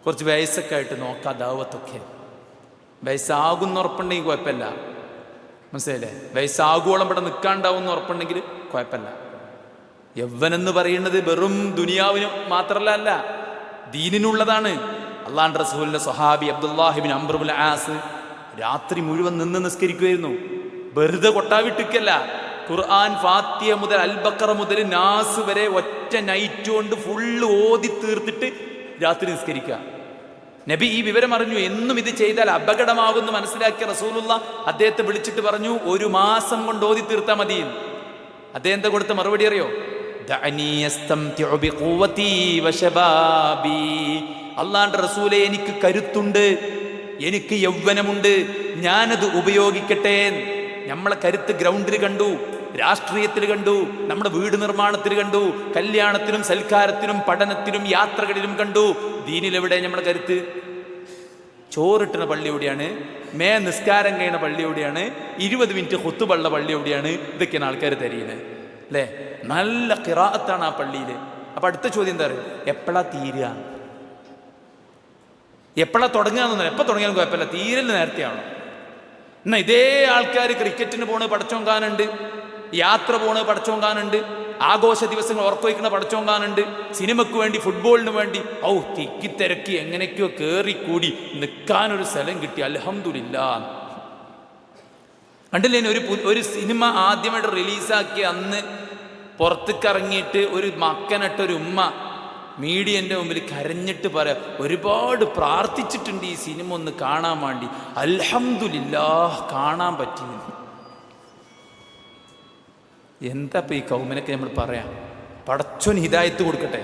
കുറച്ച് വയസ്സൊക്കെ ആയിട്ട് നോക്കാം ദാവത്തൊക്കെ. വയസ്സാകുന്ന ഉറപ്പുണ്ടെങ്കിൽ കുഴപ്പമില്ല. മനസ്സിലായില്ലേ? വയസ്സാകുവോളം ഇവിടെ നിൽക്കാണ്ടാവും എന്ന് ഉറപ്പുണ്ടെങ്കിൽ കുഴപ്പമില്ല. യൗവനെന്ന് പറയുന്നത് വെറും ദുനിയാവിന് മാത്രമല്ല, ദീനിനുള്ളതാണ്. അള്ളാഹുവിന്റെ റസൂലിന്റെ സ്വഹാബി അബ്ദുല്ലാഹിബ്നു അംർ ഇബ്നുൽ ആസ് രാത്രി മുഴുവൻ നിന്ന് നിസ്കരിക്കുമായിരുന്നു. വെറുതെ കൊട്ടാവിട്ടിക്കല്ല. ഖുർആൻ ഫാത്തിഹ മുതൽ അൽ ബഖറ മുതൽ നാസ് വരെ ഒറ്റ നൈറ്റ് കൊണ്ട് ഫുള്ള് ഓതി തീർത്തിട്ട് രാത്രി നിസ്കരിക്കുക. നബി ഈ വിവരം അറിഞ്ഞു. എന്നും ഇത് ചെയ്താൽ അപകടമാകുന്നു മനസ്സിലാക്കിയ റസൂലുള്ള അദ്ദേഹത്തെ വിളിച്ചിട്ട് പറഞ്ഞു, 1 മാസം കൊണ്ട് ഓതി തീർത്താൽ മതി. അദ്ദേഹം എന്താ കൊടുത്ത മറുപടി അറിയോ? അള്ളാന്റെ റസൂലെ, എനിക്ക് കരുത്തുണ്ട്, എനിക്ക് യൗവനമുണ്ട്, ഞാനത് ഉപയോഗിക്കട്ടെ. നമ്മളെ കരുത്ത് ഗ്രൗണ്ടിൽ കണ്ടു, രാഷ്ട്രീയത്തിൽ കണ്ടു, നമ്മുടെ വീട് നിർമ്മാണത്തിൽ കണ്ടു, കല്യാണത്തിനും സൽക്കാരത്തിനും പഠനത്തിനും യാത്രകളിലും കണ്ടു. ദീനിലെവിടെ നമ്മളെ കരുത്ത്? ചോറിട്ടുന്ന പള്ളി എവിടെയാണ്? നിസ്കാരം കഴിയുന്ന പള്ളി എവിടെയാണ്? 20 മിനിറ്റ് ഖുത്ബുള്ള പള്ളി എവിടെയാണ്? ഇതൊക്കെയാണ് ആൾക്കാർ തരീന്നത് അല്ലേ? നല്ല ഖിറാഅത്താണ് ആ പള്ളിയിൽ. അപ്പൊ അടുത്ത ചോദ്യം എന്താ പറയുക? എപ്പോഴാ തീരുക? എപ്പോഴാ തുടങ്ങുക? എപ്പോൾ തുടങ്ങിയാലും കുഴപ്പമില്ല, തീരല് നേരത്തെയാണോ? എന്നാ ഇതേ ആൾക്കാർ ക്രിക്കറ്റിന് പോണ് പടച്ചോൻ കാണുന്നുണ്ട്, യാത്ര പോണ് പടച്ചോൻ കാണുന്നുണ്ട്, ആഘോഷ ദിവസങ്ങൾ ഉറക്കൊഴിക്കണ പടച്ചോൻ കാണുന്നുണ്ട്, സിനിമയ്ക്ക് വേണ്ടി ഫുട്ബോളിന് വേണ്ടി തിരക്കി എങ്ങനെയൊക്കെയോ കയറിക്കൂടി നിൽക്കാനൊരു സ്ഥലം കിട്ടി, അൽഹംദുലില്ലാഹ്. കണ്ടില്ലേ, ഒരു സിനിമ ആദ്യമായിട്ട് റിലീസാക്കി അന്ന് പുറത്തേക്ക് ഇറങ്ങിയിട്ട് ഒരു മക്കനിട്ടൊരു ഉമ്മ മീഡിയൻ്റെ മുമ്പിൽ കരഞ്ഞിട്ട് പറയാം, ഒരുപാട് പ്രാർത്ഥിച്ചിട്ടുണ്ട് ഈ സിനിമ ഒന്ന് കാണാൻ വേണ്ടി, അൽഹംദുലില്ലാഹ് കാണാൻ പറ്റി. എന്താ ഈ കൗമിനൊക്കെ നമ്മൾ പറയാം? പടച്ചോൻ ഹിദായത്ത് കൊടുക്കട്ടെ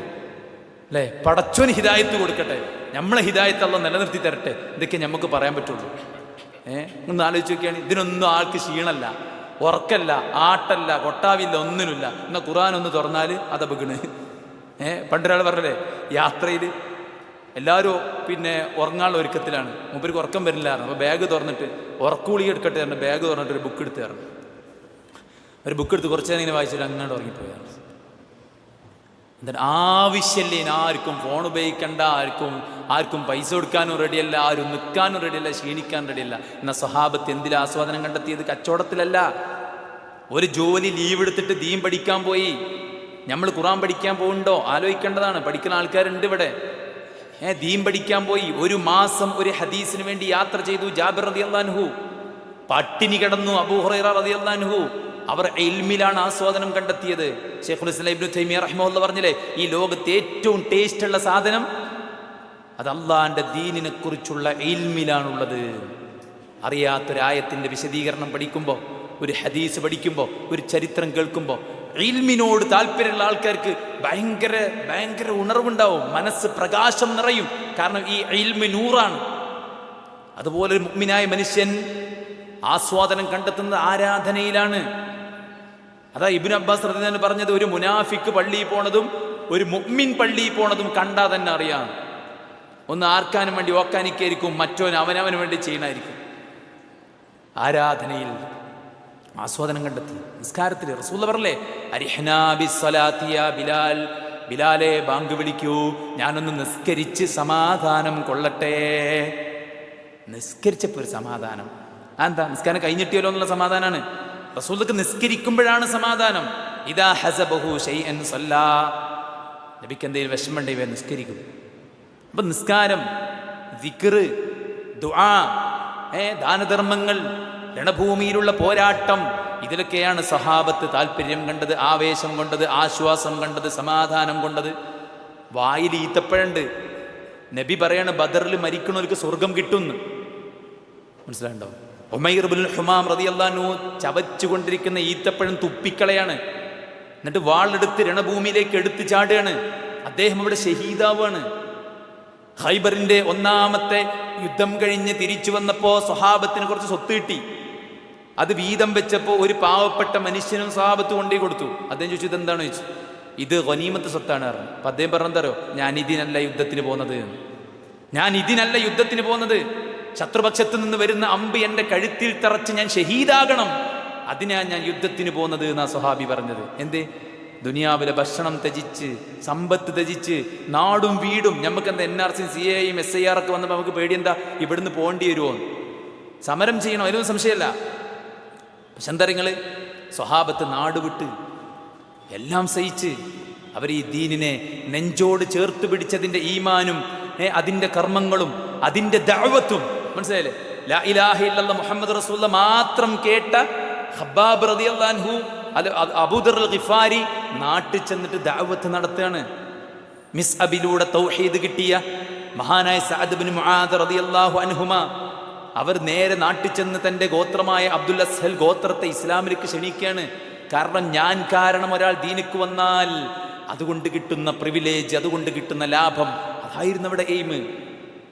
അല്ലേ? പടച്ചോൻ ഹിദായത്ത് കൊടുക്കട്ടെ, നമ്മളെ ഹിദായത്ത് അല്ലാഹ് നിലനിർത്തി തരട്ടെ. ഇതൊക്കെ നമുക്ക് പറയാൻ പറ്റുള്ളൂ. ഒന്ന് ആലോചിച്ച് നോക്കിയാണ്. ഇതിനൊന്നും ആൾക്ക് ക്ഷീണമല്ല, ഉറക്കല്ല, ആട്ടല്ല, കൊട്ടാവില്ല, ഒന്നിനുമില്ല. എന്നാൽ ഖുർആൻ ഒന്ന് തുറന്നാൽ അതബകണ്. പണ്ടൊരാൾ പറഞ്ഞല്ലേ, യാത്രയിൽ എല്ലാവരും ഉറങ്ങാനുള്ള ഒരുക്കത്തിലാണ്, മൂപ്പർക്ക് ഉറക്കം വരില്ല. അപ്പോൾ ബാഗ് തുറന്നിട്ട് ഉറക്കുളിക എടുക്കട്ടെ പറഞ്ഞു, ബാഗ് തുറന്നിട്ട് ഒരു ബുക്ക് എടുത്ത് തരണം. ഒരു ബുക്ക് എടുത്ത് കുറച്ച് നേരം ഇങ്ങനെ വായിച്ചിട്ട് അങ്ങോട്ട് ഉറങ്ങിപ്പോയാണ്. എന്താണ് ആവശ്യമില്ലേ? ആർക്കും ഫോൺ ഉപയോഗിക്കണ്ട, ആർക്കും പൈസ കൊടുക്കാനും റെഡിയല്ല, ആരും നിൽക്കാനും റെഡിയല്ല, ക്ഷീണിക്കാനും റെഡിയല്ല. എന്നാൽ സ്വഹാബത്ത് എന്തിൽ ആസ്വാദനം കണ്ടെത്തിയത്? കച്ചവടത്തിലല്ല. ഒരു ജോലി ലീവ് എടുത്തിട്ട് ദീൻ പഠിക്കാൻ പോയി. നമ്മൾ ഖുർആൻ പഠിക്കാൻ പോകുന്നുണ്ടോ? ആലോചിക്കേണ്ടതാണ്. പഠിക്കുന്ന ആൾക്കാരുണ്ട് ഇവിടെ. ദീൻ പഠിക്കാൻ പോയി. 1 മാസം ഒരു ഹദീസിന് വേണ്ടി യാത്ര ചെയ്തു. ജാബിർ റളിയല്ലാഹു അൻഹു പട്ടിണി കിടന്നു. അബൂ ഹുറൈറ റളിയല്ലാഹു അൻഹു അവർ ഇൽമിലാണ് ആസ്വാദനം കണ്ടെത്തിയത്. ശൈഖുൽ ഇസ്ലാം ഇബ്നു തൈമിയ്യ റഹിമഹുല്ലാഹ് പറഞ്ഞില്ലേ, ഈ ലോകത്തെ ഏറ്റവും ടേസ്റ്റ് ഉള്ള സാധനം അത് അള്ളാന്റെ ദീനിനെ കുറിച്ചുള്ള ഇൽമിലാണുള്ളത്. അറിയാത്തൊരായത്തിന്റെ വിശദീകരണം പഠിക്കുമ്പോൾ, ഒരു ഹദീസ് പഠിക്കുമ്പോൾ, ഒരു ചരിത്രം കേൾക്കുമ്പോൾ, ഇൽമിനോട് താല്പര്യമുള്ള ആൾക്കാർക്ക് ഭയങ്കര ഉണർവുണ്ടാവും, മനസ്സ് പ്രകാശം നിറയും. കാരണം ഈ ഇൽമി നൂറാണ്. അതുപോലെ ഒരു മുഅ്മിനായ മനുഷ്യൻ ആസ്വാദനം കണ്ടെത്തുന്നത് ആരാധനയിലാണ്. അതാ ഇബ്നു അബ്ബാസ് റളിയല്ലാഹു അൻഹു പറഞ്ഞത്, ഒരു മുനാഫിക്ക് പള്ളിയിൽ പോണതും ഒരു മുഅ്മിൻ പള്ളിയിൽ പോണതും കണ്ടാൽ തന്നെ അറിയാം. ഒന്ന് ആർക്കാനും വേണ്ടി ഓക്കാനിക്കായിരിക്കും, മറ്റോൻ അവനവന് വേണ്ടി ചെയ്യണമായിരിക്കും. ആരാധനയിൽ ആസ്വാദനം കണ്ടെത്തി. നിസ്കാരത്തിൽ റസൂൽ പറഞ്ഞില്ലേ, അരിഹ്നാ ബിസ്സലാത്തി യാ ബിലാൽ, ബിലാലെ ബാങ്ക് വിളിക്കൂ, ഞാനൊന്ന് നിസ്കരിച്ച് സമാധാനം കൊള്ളട്ടെ. നിസ്കരിച്ചപ്പോൾ ഒരു സമാധാനം. എന്താ? നിസ്കാരം കഴിഞ്ഞിട്ടിയല്ലോ എന്നുള്ള സമാധാനമാണ്. റസൂലുള്ളാഹിക്ക് നിസ്കരിക്കുമ്പോഴാണ് സമാധാനം. ഇദാ ഹസബഹു ശൈഅൻ സല്ലാ, നബിക്ക് എന്തെങ്കിലും വിഷമമുണ്ടെങ്കിൽ നിസ്കരിക്കും. അപ്പൊ നിസ്കാരം, ദിക്ർ, ദുആ, ദാനധർമ്മങ്ങൾ, രണഭൂമിയിലുള്ള പോരാട്ടം, ഇതിലൊക്കെയാണ് സഹാബത്ത് താല്പര്യം കണ്ടത്, ആവേശം കൊണ്ടത്, ആശ്വാസം കണ്ടത്, സമാധാനം കൊണ്ടത്. വായിൽ ഈത്തപ്പഴുണ്ട്. നബി പറയാണ്, ബദറിൽ മരിക്കണവർക്ക് സ്വർഗം കിട്ടുന്നു. മനസ്സിലാണ്ടോ? ഉമൈർ ഇബ്നുൽ ഹുമാം റളിയല്ലാഹു അൻഹു ചവച്ചുകൊണ്ടിരിക്കുന്ന ഈത്തപ്പഴം തുപ്പിക്കളയാണ്. എന്നിട്ട് വാളെടുത്ത് രണഭൂമിയിലേക്ക് എടുത്തു ചാടുകയാണ്. അദ്ദേഹം ഇവിടെ ഷഹീദാവാണ്. ഖൈബറിന്റെ 1ാമത്തെ യുദ്ധം കഴിഞ്ഞ് തിരിച്ചു വന്നപ്പോൾ സ്വഹാബത്തിന് കുറച്ച് സ്വത്ത് കിട്ടി. അത് വീതം വെച്ചപ്പോൾ ഒരു പാവപ്പെട്ട മനുഷ്യനും സ്വഹാബത്ത് കൊണ്ടേ കൊടുത്തു. അദ്ദേഹം ചോദിച്ചു, ഇതെന്താണോ ചോദിച്ചു. ഇത് ഗനീമത്ത് സ്വത്താണ് പറഞ്ഞു. അപ്പം അദ്ദേഹം പറഞ്ഞെന്താരോ, ഞാൻ ഇതിനല്ല യുദ്ധത്തിന് പോകുന്നത്, ശത്രുപക്ഷത്ത് നിന്ന് വരുന്ന അമ്പ് എൻ്റെ കഴുത്തിൽ തറച്ച് ഞാൻ ഷഹീദാകണം, അതിനാണ് ഞാൻ യുദ്ധത്തിന് പോകുന്നത് എന്നാ സ്വഹാബി പറഞ്ഞത്. എന്തേ? ദുനിയാവിലെ ഭക്ഷണം ത്യജിച്ച്, സമ്പത്ത് ത്യജിച്ച്, നാടും വീടും. നമുക്ക് എന്താ NRC CAയും SIR ഒക്കെ വന്നപ്പോൾ നമുക്ക് പേടിയെന്താ? ഇവിടുന്ന് പോകേണ്ടി വരുമോ? സമരം ചെയ്യണോ? അതിലൊന്നും സംശയമല്ല. പക്ഷെ എന്താ നിങ്ങൾ, സ്വഹാബത്ത് നാട് വിട്ട് എല്ലാം സഹിച്ച് അവർ ഈ ദീനിനെ നെഞ്ചോട് ചേർത്ത് പിടിച്ചതിൻ്റെ ഈമാനും അതിൻ്റെ കർമ്മങ്ങളും അതിൻ്റെ ദഅവത്തും, മനസ്സിലായില്ലേ? ലാ ഇലാഹ ഇല്ലല്ലാഹ് മുഹമ്മദ് റസൂലുള്ളാഹ് മാത്രം കേട്ട ഖബ്ബാബ് റളിയല്ലാഹു അൻഹു, അബൂദർ അൽ ഗിഫാരി നാട്ടിൽ ചെന്നിട്ട് ദഅവത്ത് നടത്തുകയാണ്. മിസ്അബിലൂടെ തൗഹീദ് കിട്ടിയ മഹാനായ സഅദ് ഇബ്നു മുആദ് റളിയല്ലാഹു അൻഹുമ അവർ നേരെ നാട്ടിൽ ചെന്ന് തൻ്റെ ഗോത്രമായ അബ്ദുൽ അസ്ഹൽ ഗോത്രത്തെ ഇസ്ലാമിലേക്ക് ക്ഷണിക്കുകയാണ്. കാരണം ഞാൻ കാരണം ഒരാൾ ദീനിക്ക് വന്നാൽ അതുകൊണ്ട് കിട്ടുന്ന പ്രിവിലേജ്, അതുകൊണ്ട് കിട്ടുന്ന ലാഭം, അതായിരുന്നു അവിടെ എയിം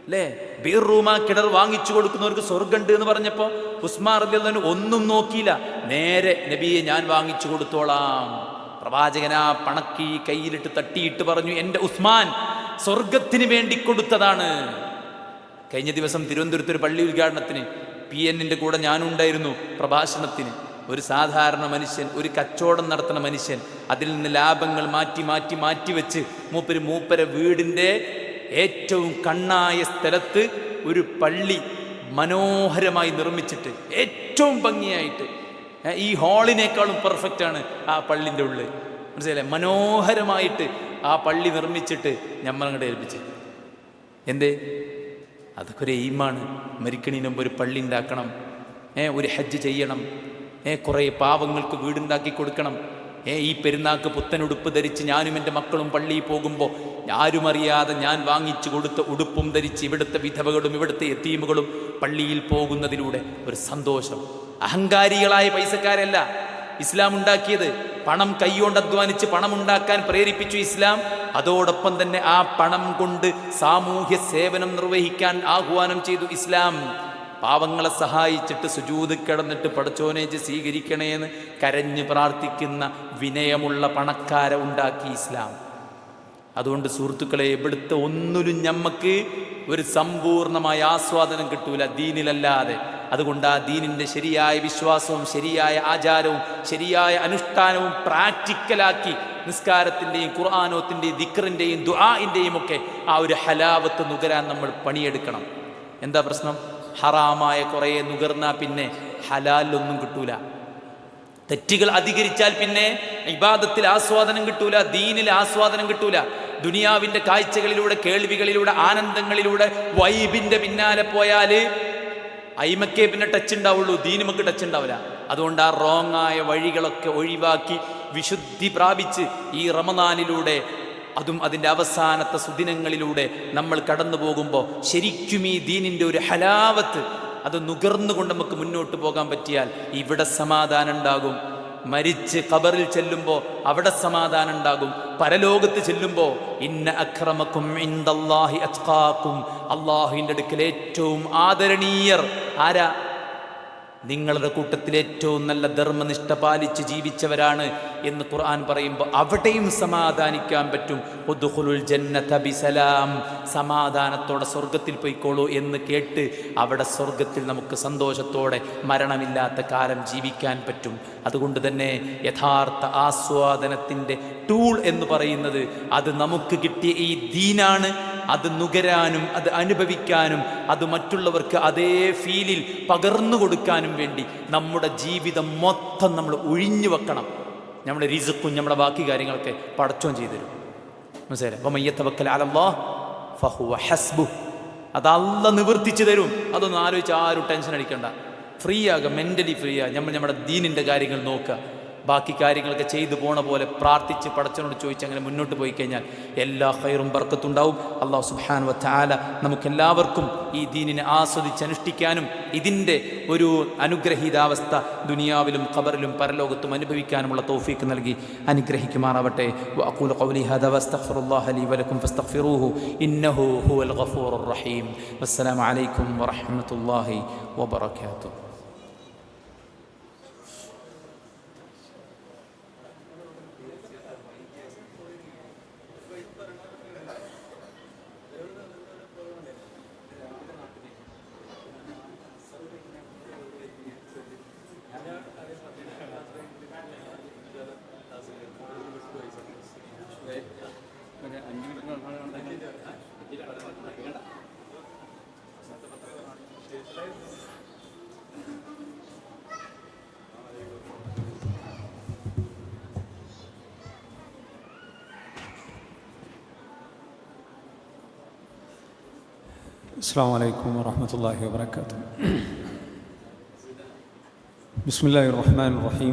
അല്ലേ. ബീറൂമ കിണർ വാങ്ങിച്ചു കൊടുക്കുന്നവർക്ക് സ്വർഗമുണ്ട് എന്ന് പറഞ്ഞപ്പോൾ ഉസ്മാൻ റളിയല്ലാഹു അൻഹു ഒന്നും നോക്കിയില്ല, നേരെ നബിയെ ഞാൻ വാങ്ങിച്ചു കൊടുത്തോളാം. പ്രവാചകനാ പണക്കി കയ്യിലിട്ട് തട്ടിയിട്ട് പറഞ്ഞു, എൻ്റെ ഉസ്മാൻ സ്വർഗത്തിന് വേണ്ടി കൊടുത്തതാണ്. കഴിഞ്ഞ ദിവസം തിരുവനന്തപുരത്ത് ഒരു പള്ളി ഉദ്ഘാടനത്തിന് PN കൂടെ ഞാനും ഉണ്ടായിരുന്നു പ്രഭാഷണത്തിന്. ഒരു സാധാരണ മനുഷ്യൻ, ഒരു കച്ചവടം നടത്തുന്ന മനുഷ്യൻ, അതിൽ നിന്ന് ലാഭങ്ങൾ മാറ്റി വെച്ച് മൂപ്പരെ വീടിൻ്റെ ഏറ്റവും കണ്ണായ സ്ഥലത്ത് ഒരു പള്ളി മനോഹരമായി നിർമ്മിച്ചിട്ട്, ഏറ്റവും ഭംഗിയായിട്ട്, ഈ ഹാളിനേക്കാളും പെർഫെക്റ്റാണ് ആ പള്ളിൻ്റെ ഉള്ളിൽ, മനസ്സിലായില്ലേ? മനോഹരമായിട്ട് ആ പള്ളി നിർമ്മിച്ചിട്ട് ഞമ്മളങ്ങോട്ട് ഏൽപ്പിച്ച്. എന്തേ? അതൊക്കെ ഒരു എയിമാണ്. മരിക്കണീന് മുമ്പ് ഒരു പള്ളി ഉണ്ടാക്കണം, ഒരു ഹജ്ജ് ചെയ്യണം, കുറേ പാവങ്ങൾക്ക് വീടുണ്ടാക്കി കൊടുക്കണം. ഈ പെരുന്നാൾക്ക് പുത്തനുടുപ്പ് ധരിച്ച് ഞാനും എൻ്റെ മക്കളും പള്ളിയിൽ പോകുമ്പോൾ ആരും അറിയാതെ ഞാൻ വാങ്ങിച്ചു കൊടുത്ത ഉടുപ്പും ധരിച്ച് ഇവിടുത്തെ വിധവകളും ഇവിടുത്തെ യതീമുകളും പള്ളിയിൽ പോകുന്നതിലൂടെ ഒരു സന്തോഷം. അഹങ്കാരികളായ പൈസക്കാരല്ല ഇസ്ലാം ഉണ്ടാക്കിയത്. പണം കൈകൊണ്ട് അധ്വാനിച്ച് പണം ഉണ്ടാക്കാൻ പ്രേരിപ്പിച്ചു ഇസ്ലാം. അതോടൊപ്പം തന്നെ ആ പണം കൊണ്ട് സാമൂഹ്യ സേവനം നിർവഹിക്കാൻ ആഹ്വാനം ചെയ്തു ഇസ്ലാം. പാവങ്ങളെ സഹായിച്ചിട്ട് സുജൂദ് കിടന്നിട്ട് പടച്ചോനെ സ്വീകരിക്കണേന്ന് കരഞ്ഞ് പ്രാർത്ഥിക്കുന്ന വിനയമുള്ള പണക്കാരെ ഉണ്ടാക്കി ഇസ്ലാം. അതുകൊണ്ട് സുഹൃത്തുക്കളെ, ഇവിടുത്തെ ഒന്നിലും ഞമ്മക്ക് ഒരു സമ്പൂർണമായ ആസ്വാദനം കിട്ടൂല ദീനിലല്ലാതെ. അതുകൊണ്ട് ആ ദീനിൻ്റെ ശരിയായ വിശ്വാസവും ശരിയായ ആചാരവും ശരിയായ അനുഷ്ഠാനവും പ്രാക്ടിക്കലാക്കി നിസ്കാരത്തിൻ്റെയും ഖുർആനോത്തിൻ്റെയും ദിക്റിൻ്റെയും ദുആഇൻ്റെയും ഒക്കെ ആ ഒരു ഹലാവത്ത് നുകരാൻ നമ്മൾ പണിയെടുക്കണം. എന്താ പ്രശ്നം? ഹറാമായ കുറേ നുകർന്നാൽ പിന്നെ ഹലാലൊന്നും കിട്ടൂല. തെറ്റുകൾ അധികരിച്ചാൽ പിന്നെ ഇബാദത്തിൽ ആസ്വാദനം കിട്ടൂല, ദീനിൽ ആസ്വാദനം കിട്ടൂല. ദുനിയാവിൻ്റെ കാഴ്ചകളിലൂടെ, കേൾവികളിലൂടെ, ആനന്ദങ്ങളിലൂടെ വൈബിൻ്റെ പിന്നാലെ പോയാൽ അയിമക്കേ പിന്നെ ടച്ച് ഉണ്ടാവുള്ളൂ, ദീനുമക്ക് ടച്ച് ഉണ്ടാവില്ല. അതുകൊണ്ട് ആ റോങ്ങായ വഴികളൊക്കെ ഒഴിവാക്കി വിശുദ്ധി പ്രാപിച്ച് ഈ റമദാനിലൂടെ, അതും അതിൻ്റെ അവസാനത്തെ സുദിനങ്ങളിലൂടെ നമ്മൾ കടന്നു പോകുമ്പോൾ ശരിക്കും ഈ ദീനിൻ്റെ ഒരു ഹലാവത്ത് അത് നുകർന്നുകൊണ്ട് നമുക്ക് മുന്നോട്ട് പോകാൻ പറ്റിയാൽ ഇവിടെ സമാധാനം ഉണ്ടാകും. മരിച്ച് ഖബറിൽ ചെല്ലുമ്പോൾ അവിടെ സമാധാനം ഉണ്ടാകും. പരലോകത്ത് ചെല്ലുമ്പോൾ ഇന്ന അക്രമക്കും ഇൻദല്ലാഹി അത്ഖാക്കും, അള്ളാഹുവിൻ്റെ അടുക്കൽ ഏറ്റവും ആദരണീയർ ആരാ? നിങ്ങളുടെ കൂട്ടത്തിൽ ഏറ്റവും നല്ല ധർമ്മനിഷ്ഠ പാലിച്ച് ജീവിച്ചവരാണ് എന്ന് ഖുർആൻ പറയുമ്പോൾ അവിടെയും സമാധാനിക്കാൻ പറ്റും. ഉദ്ഖുലുൽ ജന്നത ബിസലാം, സമാധാനത്തോടെ സ്വർഗത്തിൽ പോയിക്കോളൂ എന്ന് കേട്ട് അവിടെ സ്വർഗത്തിൽ നമുക്ക് സന്തോഷത്തോടെ മരണമില്ലാത്ത കാലം ജീവിക്കാൻ പറ്റും. അതുകൊണ്ട് തന്നെ യഥാർത്ഥ ആസ്വാദനത്തിൻ്റെ ടൂൾ എന്ന് പറയുന്നത് അത് നമുക്ക് കിട്ടിയ ഈ ദീനാണ്. അത് നുകരാനും അത് അനുഭവിക്കാനും അത് മറ്റുള്ളവർക്ക് അതേ ഫീലിൽ പകർന്നു കൊടുക്കാനും വേണ്ടി നമ്മുടെ ജീവിതം മൊത്തം നമ്മൾ ഒഴിഞ്ഞു വെക്കണം. നമ്മുടെ റിസ്ക്കും നമ്മുടെ ബാക്കി കാര്യങ്ങളൊക്കെ പടച്ചോൻ ചെയ്തു തരും. മനസ്സിലായി? അപ്പം മയ്യത്തവക്കൽ അലല്ലാഹ് ഫഹുവ ഹസ്ബു, അത് അല്ലാഹ് നിവർത്തിച്ചു തരും. അതൊന്നും ആലോചിച്ച് ആരും ടെൻഷൻ അടിക്കണ്ട. ഫ്രീ ആകുക, മെൻ്റലി ഫ്രീ ആകുക. നമ്മുടെ ദീനിൻ്റെ കാര്യങ്ങൾ നോക്കുക. ബാക്കി കാര്യങ്ങളൊക്കെ ചെയ്തു പോണ പോലെ പ്രാർത്ഥിച്ച് പടച്ചവനോട് ചോദിച്ച് അങ്ങനെ മുന്നോട്ട് പോയി കഴിഞ്ഞാൽ എല്ലാ ഖൈറും ബർക്കത്തുണ്ടാവും. അല്ലാഹു സുബ്ഹാനഹു വ തആല നമുക്കെല്ലാവർക്കും ഈ ദീനിനെ ആസ്വദിച്ച് അനുഷ്ഠിക്കാനും ഇതിൻ്റെ ഒരു അനുഗ്രഹീതാവസ്ഥ ദുനിയാവിലും ഖബറിലും പരലോകത്തും അനുഭവിക്കാനുമുള്ള തൗഫീക്ക് നൽകി അനുഗ്രഹിക്കുമാറാവട്ടെ. വഅഖൂലു ഖൗലി ഹാദാ വസ്തഗ്ഫിറുല്ലാഹ ലീ വലക്കും ഫസ്തഗ്ഫിറൂഹു ഇന്നഹു ഹുവൽ ഗഫൂറുർ റഹീം. വസ്സലാമു അലൈക്കും വറഹ്മത്തുള്ളാഹി വബറകാതുഹു. അസ്സലാമു അലൈക്കും വറഹ്മത്തുള്ളാഹി വബറകാതുഹു. ബിസ്മില്ലാഹിർ റഹ്മാനിർ റഹീം.